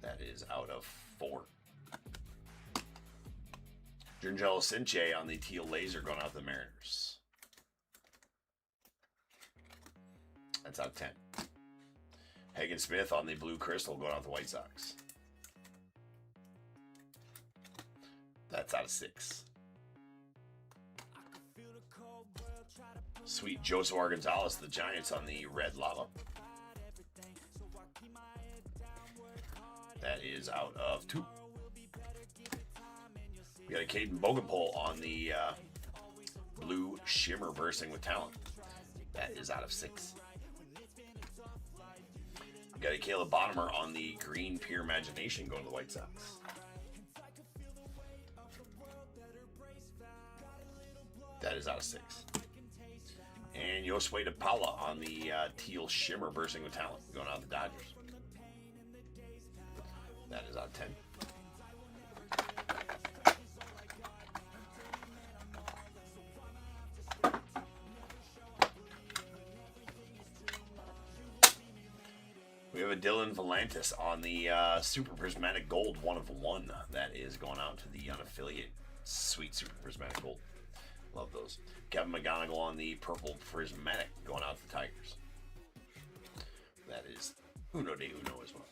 That is out of 4. Giancarlo Cinche on the teal laser going out to the Mariners. That's out of 10. Hagen Smith on the blue crystal going out the White Sox. That's out of 6. Sweet Joshua Gonzalez, the Giants on the red lava. That is out of 2. We got a Caden Bogenpole on the blue shimmer bursting with talent. That is out of 6. Got a Caleb Bonnemer on the green pure imagination going to the White Sox. That is out of 6. And Josue DePaula on the teal shimmer bursting with talent going out to the Dodgers. That is out of 10. We have a Dylan Volantis on the Super Prismatic Gold 1 of 1. That is going out to the unaffiliated. Sweet Super Prismatic Gold. Love those. Kevin McGonigal on the Purple Prismatic going out to the Tigers. That is uno de uno as well.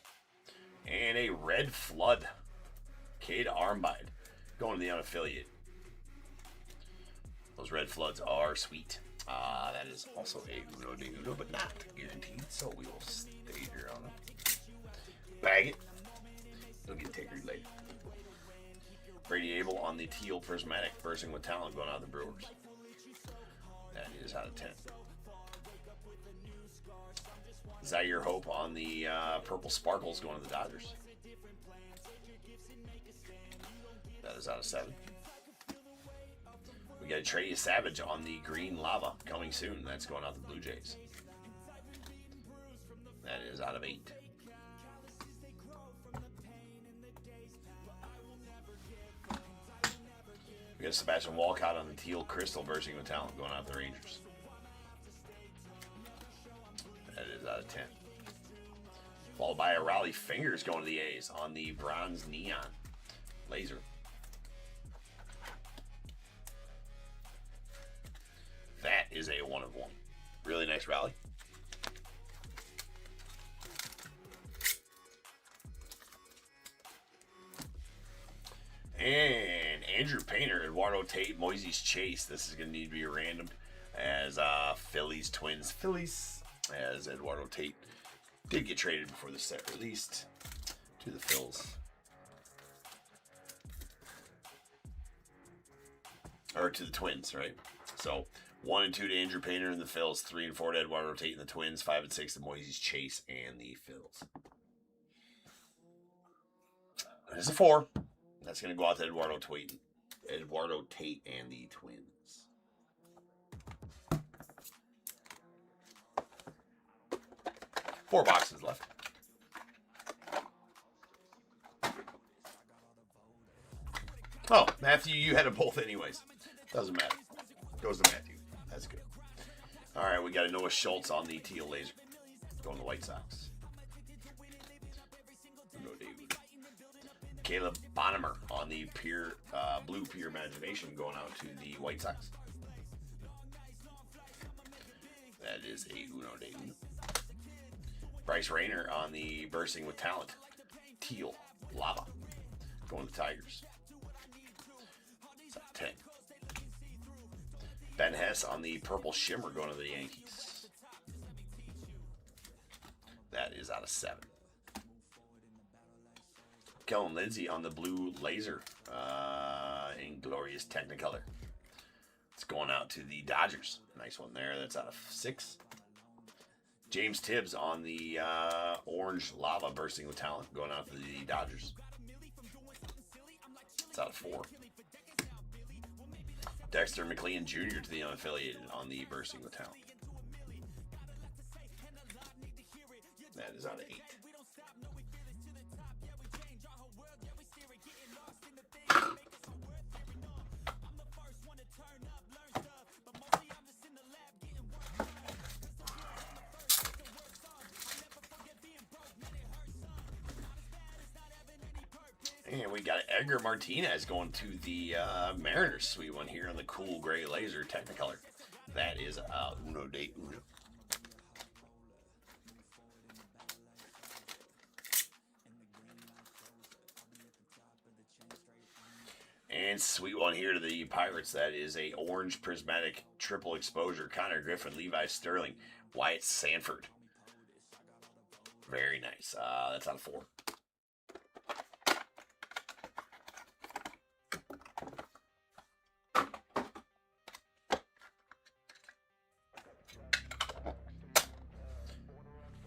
And a Red Flood. Cade Armbide going to the unaffiliated. Those Red Floods are sweet. That is also a uno de uno, but not guaranteed, so we will stay here on it. Bag it. Don't get takered later. Brady Abel on the teal prismatic bursting with talent going out of the Brewers. That is out of 10. Zaire Hope on the purple sparkles going to the Dodgers. That is out of 7. We got a Trey Savage on the green lava coming soon. That's going out to the Blue Jays. That is out of 8. We got Sebastian Walcott on the teal crystal bursting with talent going out to the Rangers. That is out of 10. Followed by a Raleigh Fingers going to the A's on the bronze neon laser. That is a 1 of 1. Really nice rally. And Andrew Painter, Eduardo Tate, Moises Chase. This is going to need to be random as Phillies, Twins, Phillies. As Eduardo Tate did get traded before the set released to the Phils. Or to the Twins, right? So 1 and 2 to Andrew Painter and the Phils. 3 and 4 to Eduardo Tate and the Twins. 5 and 6 to Moises Chase and the Phils. There's a 4. That's going to go out to Eduardo Tate and the Twins. Four boxes left. Oh, Matthew, you had them both anyways. Doesn't matter. Goes to Matthew. That's good. All right, we got a Noah Schultz on the teal laser. Going to the White Sox. Caleb Bonnemer on the blue Pure Imagination going out to the White Sox. That is a Uno de Uno. Bryce Rayner on the bursting with talent. Teal lava going to the Tigers. It's at 10. Ben Hess on the purple shimmer going to the Yankees. That is out of 7. Kellen Lindsay on the blue laser in glorious Technicolor. It's going out to the Dodgers. Nice one there. That's out of 6. James Tibbs on the orange lava bursting with talent going out to the Dodgers. It's out of 4. Dexter McLean Jr. to the unaffiliated on the bursting with talent. That is out of 8. And we got Edgar Martinez going to the Mariners. Sweet one here on the cool gray laser Technicolor. That is Uno de Uno. And sweet one here to the Pirates. That is a orange prismatic triple exposure. Connor Griffin, Levi Sterling, Wyatt Sanford. Very nice. That's out of 4.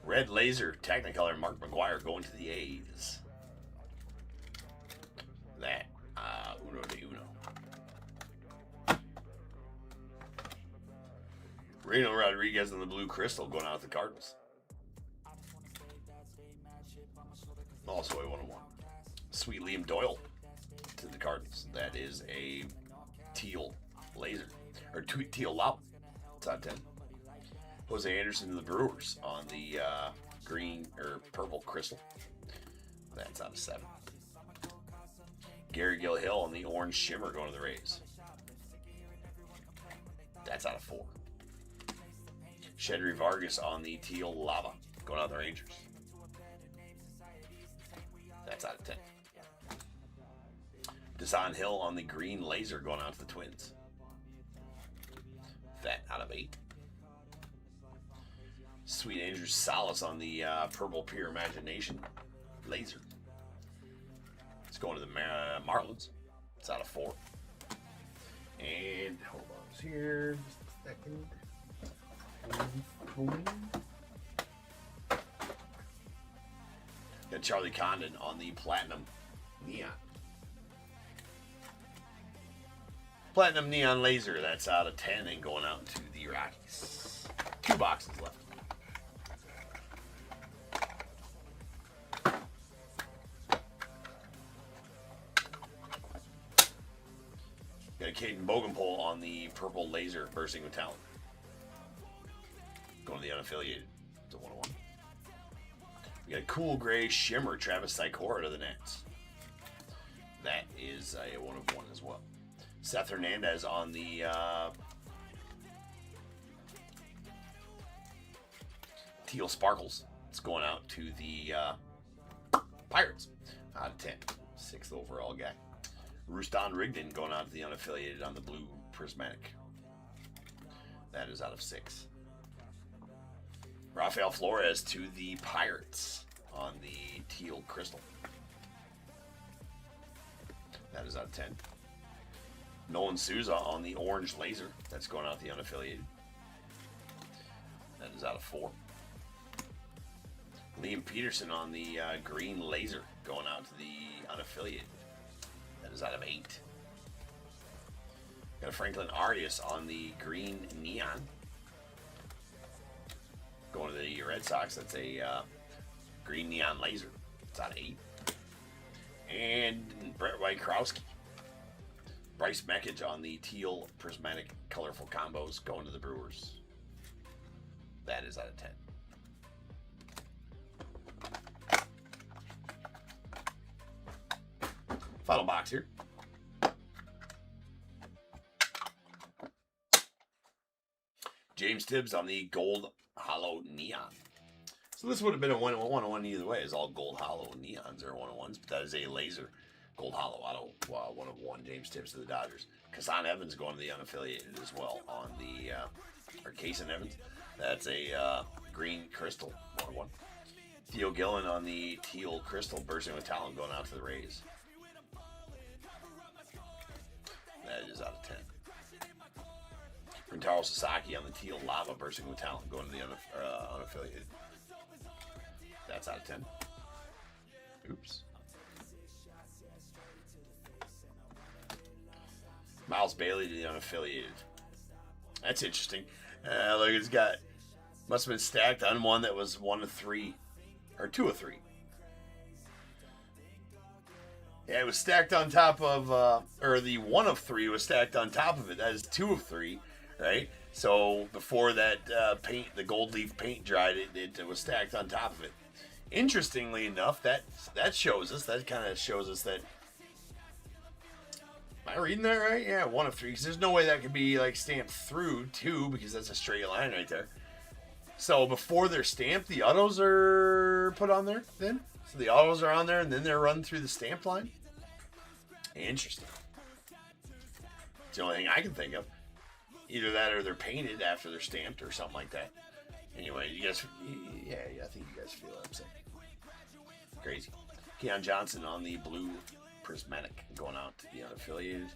Red laser Technicolor Mark McGuire going to the A's. That Uno de Uno. Reno Rodriguez on the blue crystal going out to the Cardinals. Also a 1-1. Sweet Liam Doyle to the Cardinals. That is a teal laser. Or teal lava. It's out of 10. Jose Anderson to the Brewers on the green or purple crystal. That's out of 7. Gary Gill-Hill on the orange shimmer going to the Rays. That's out of 4. Shedry Vargas on the teal lava going out to the Rangers. That's out of 10. Desan Hill on the green laser going out to the Twins. That out of 8. Sweet Andrew Salas on the purple Pure Imagination laser. It's going to the Marlins. It's out of 4. And hold on here just a second. Charlie Condon on the Platinum Neon. Platinum Neon Laser, that's out of 10 and going out to the Rockies. 2 boxes left. Got a Caden Bogenpole on the Purple Laser, bursting with talent. Going to the unaffiliated. It's a 101. We got a Cool Gray Shimmer, Travis Sikora to the Nets. That is a 101 as well. Seth Hernandez on the Teal Sparkles. It's going out to the Pirates. Out of 10. 6th overall guy. Ruston Rigdon going out to the unaffiliated on the Blue Prismatic. That is out of 6. Rafael Flores to the Pirates on the Teal Crystal. That is out of 10. Nolan Souza on the Orange Laser. That's going out to the unaffiliated. That is out of 4. Liam Peterson on the Green Laser. Going out to the unaffiliated. That is out of 8. Got a Franklin Arias on the Green Neon. Going to the Red Sox. That's a Green Neon Laser. It's out of 8. And Brett Wojciechowski. Bryce Meckage on the Teal Prismatic Colorful Combos going to the Brewers. That is out of 10. Final box here. James Tibbs on the Gold Hollow Neon. So this would have been a 101 either way. It's all Gold Hollow Neons or 101s, but that is a laser. Gold Hollow Auto 101. James Tibbs to the Dodgers. Kasan Evans going to the unaffiliated as well on the, or Kason Evans. That's a Green Crystal 101. Theo Gillen on the Teal Crystal, bursting with talent, going out to the Rays. That is out of 10. Rintaro Sasaki on the Teal Lava, bursting with talent, going to the unaffiliated. That's out of 10. Oops. Miles Bailey to the unaffiliated. That's interesting. Look, it's got, must have been stacked on one that was 1 of 3, or 2 of 3. Yeah, it was stacked on top of, or the 1 of 3 was stacked on top of it. That is 2 of 3, right? So before that paint, the gold leaf paint dried, it was stacked on top of it. Interestingly enough, that shows us, that kind of shows us that. Am I reading that right? Yeah, 1 of 3. Because there's no way that could be like stamped through 2, because that's a straight line right there. So before they're stamped, the autos are put on there then? So the autos are on there and then they're run through the stamp line? Interesting. It's the only thing I can think of. Either that or they're painted after they're stamped or something like that. Anyway, you guys, yeah, I think you guys feel what I'm saying. Crazy. Keon Johnson on the Blue Prismatic going out to the unaffiliated.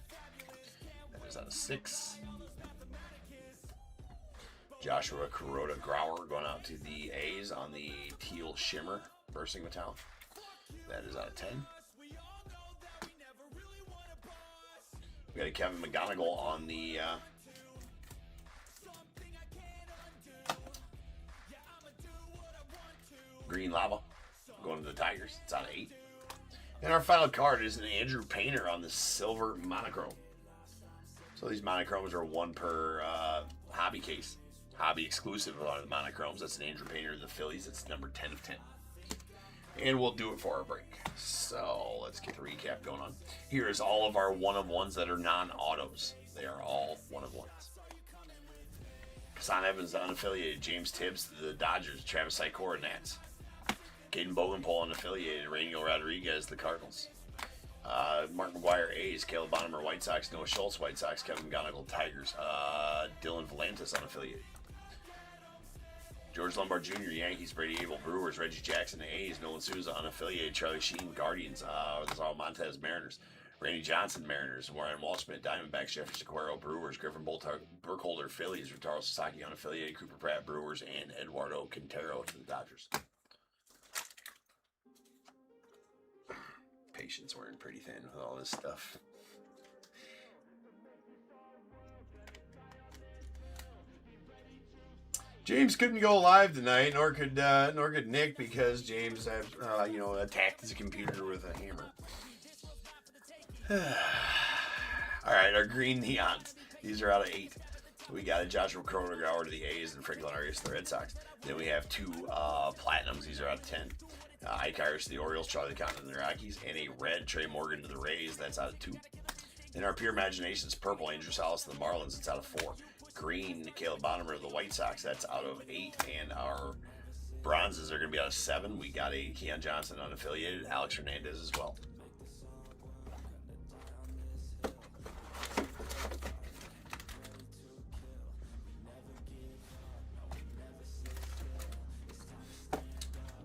That is out of 6. Joshua Kuroda Grauer going out to the A's on the Teal Shimmer, bursting with talent. That is out of 10. We got a Kevin McGonigal on the Green Lava going to the Tigers. It's out of 8. And our final card is an Andrew Painter on the Silver Monochrome. So these monochromes are 1 per hobby case. Hobby exclusive on the monochromes. That's an Andrew Painter of the Phillies. It's number 10 of 10. And we'll do it for our break. So let's get the recap going on. Here is all of our 1-of-1s that are non-autos. They are all 1-of-1s. Kasan Evans, the unaffiliated. James Tibbs, the Dodgers. Travis Sikora, Nats. Caden Bogenpole, unaffiliated. Rainiel Rodriguez, the Cardinals. Mark McGuire, A's. Caleb Bonham, White Sox. Noah Schultz, White Sox. Kevin McGonigal, Tigers. Dylan Volantis, unaffiliated. George Lombard Jr., Yankees. Brady Abel, Brewers. Reggie Jackson, A's. Nolan Souza, unaffiliated. Charlie Sheen, Guardians. Gonzalo Montez, Mariners. Randy Johnson, Mariners. Warren Walshmith, Diamondbacks. Jeffrey Sequeiro, Brewers. Griffin Burkholder, Phillies. Rotaro Sasaki, unaffiliated. Cooper Pratt, Brewers. And Eduardo Quintero to the Dodgers. imagination's wearing pretty thin with all this stuff. James couldn't go live tonight, nor could Nick, because James attacked his computer with a hammer. All right, our green neons. These are out of 8. We got a Joshua Kroger to the A's and Franklin Arias to the Red Sox. Then we have 2 platinums. These are out of 10. Ike Irish to the Orioles, Charlie Cotton to the Rockies, and a red Trey Morgan to the Rays. That's out of 2. In our pure imaginations, purple Andrew Salas to the Marlins. It's out of 4. Green Caleb Bonham to the White Sox. That's out of 8. And our bronzes are going to be out of 7. We got a Keon Johnson unaffiliated, Alex Hernandez as well.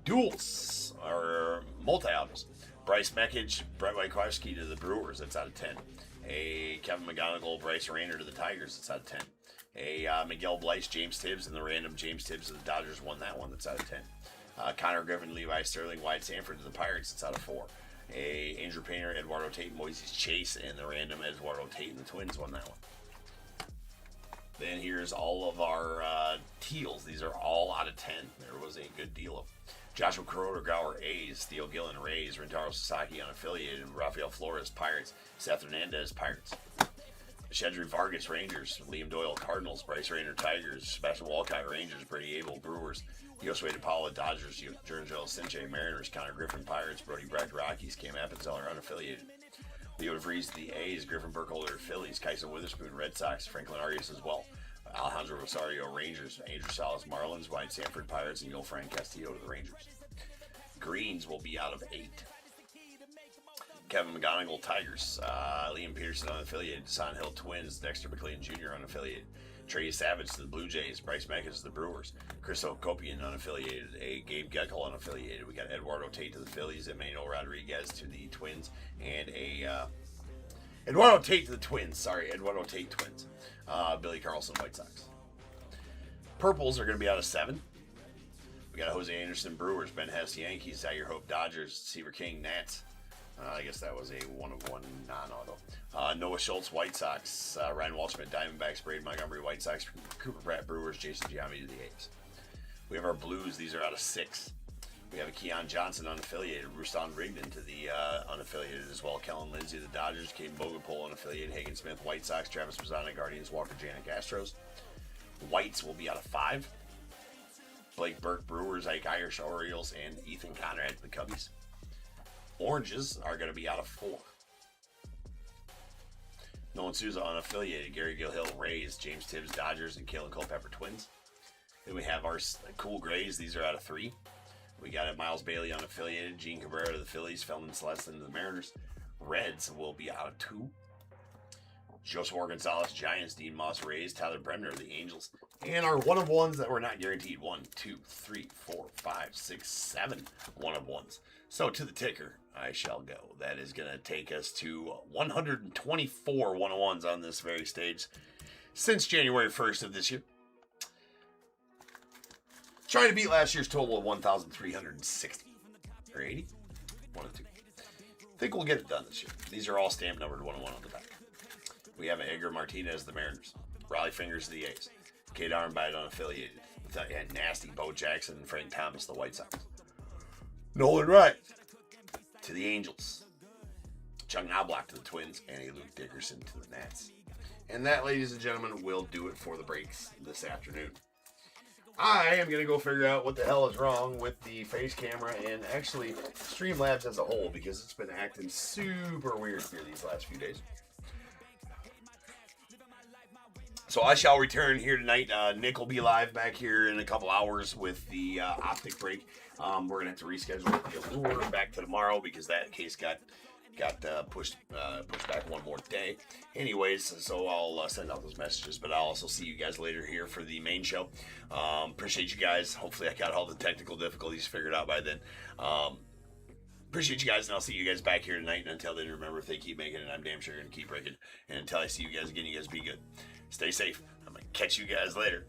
Duels are multi-outs. Bryce Mekich, Brett Wyckowski to the Brewers. That's out of 10. A Kevin McGonigal, Bryce Rayner to the Tigers. That's out of 10. A Miguel Bleich, James Tibbs, and the random James Tibbs to the Dodgers won that one. That's out of 10. Connor Griffin, Levi Sterling, Wyatt Sanford to the Pirates. That's out of 4. A Andrew Painter, Eduardo Tate, Moises Chase, and the random Eduardo Tate and the Twins won that one. Then here's all of our teals. These are all out of 10. There was a good deal of Joshua Kuroda A's, Theo Gillen Rays, Rentaro Sasaki unaffiliated, Rafael Flores Pirates, Seth Hernandez Pirates, Shedrick Vargas Rangers, Liam Doyle Cardinals, Bryce Rayner Tigers, Sebastian Walcott Rangers, Brady Abel Brewers, Josue DePaula Dodgers, Jurgel Sinche Mariners, Connor Griffin Pirates, Brody Brecht Rockies, Cam Appenzeller unaffiliated, Leo DeVries the A's, Griffin Burkholder Phillies, Kyson Witherspoon Red Sox, Franklin Arias as well, Alejandro Rosario Rangers, Andrew Salas Marlins, Wyatt Sanford Pirates, and Yoel Frank Castillo to the Rangers. Greens will be out of 8. Kevin McGonigal Tigers, Liam Peterson unaffiliated, Son Hill Twins, Dexter McLean Jr. unaffiliated, Trey Savage to the Blue Jays, Bryce Mekich to the Brewers, Chris Okopian unaffiliated, a Gabe Geckel unaffiliated. We got Eduardo Tate to the Phillies, Emmanuel Rodriguez to the Twins, and a Eduardo Tate Twins. Billy Carlson White Sox. Purples are going to be out of 7. We got Jose Anderson Brewers, Ben Hess Yankees, Zaire Hope Dodgers, Seaver King Nats. I guess that was a 1-of-1 non-auto. Noah Schultz White Sox, Ryan Walschmidt Diamondbacks, Braden Montgomery White Sox, Cooper Pratt Brewers, Jason Giambi to the A's. We have our Blues. These are out of 6. We have a Keon Johnson unaffiliated, Ruston Rigdon to the unaffiliated as well, Kellen Lindsay to the Dodgers, Caden Bogopole unaffiliated, Hagen Smith White Sox, Travis Mazzana Guardians, Walker Janik Astros. Whites will be out of 5. Blake Burke Brewers, Ike Irish Orioles, and Ethan Conrad the Cubbies. Oranges are going to be out of 4. Nolan Souza unaffiliated, Gary Gilhill Rays, James Tibbs Dodgers, and Kalen Culpepper Twins. Then we have our cool grays. These are out of 3. We got a Miles Bailey unaffiliated, Gene Cabrera to the Phillies, Felton Celestin to the Mariners. Reds will be out of 2. Joshua Gonzalez Giants, Dean Moss Rays, Tyler Bremner the Angels, and our 1-of-1s that were not guaranteed. 1, 2, 3, 4, 5, 6, 7 1-of-1s. So to the ticker, I shall go. That is going to take us to 124 1-of-1s on this very stage since January 1st of this year. Trying to beat last year's total of 1,360 or 80. 1 and 2. Think we'll get it done this year. These are all stamp numbered 1-of-1 on the back. We have Edgar Martinez, the Mariners. Raleigh Fingers, the A's. Kate Armbide, unaffiliated. And nasty Bo Jackson and Frank Thomas, the White Sox. Nolan Wright to the Angels. Chuck Knobloch to the Twins. And a Luke Dickerson to the Nats. And that, ladies and gentlemen, will do it for the breaks this afternoon. I am going to go figure out what the hell is wrong with the face camera and actually Streamlabs as a whole, because it's been acting super weird here these last few days. So I shall return here tonight. Nick will be live back here in a couple hours with the optic break. We're going to have to reschedule the Allure back to tomorrow because that case got pushed back one more day. Anyways, so I'll send out those messages, but I'll also see you guys later here for the main show. Appreciate you guys. Hopefully I got all the technical difficulties figured out by then. Appreciate you guys, and I'll see you guys back here tonight. And until then, remember, if they keep making it, I'm damn sure going to keep breaking. And until I see you guys again, you guys be good. Stay safe. I'm going to catch you guys later.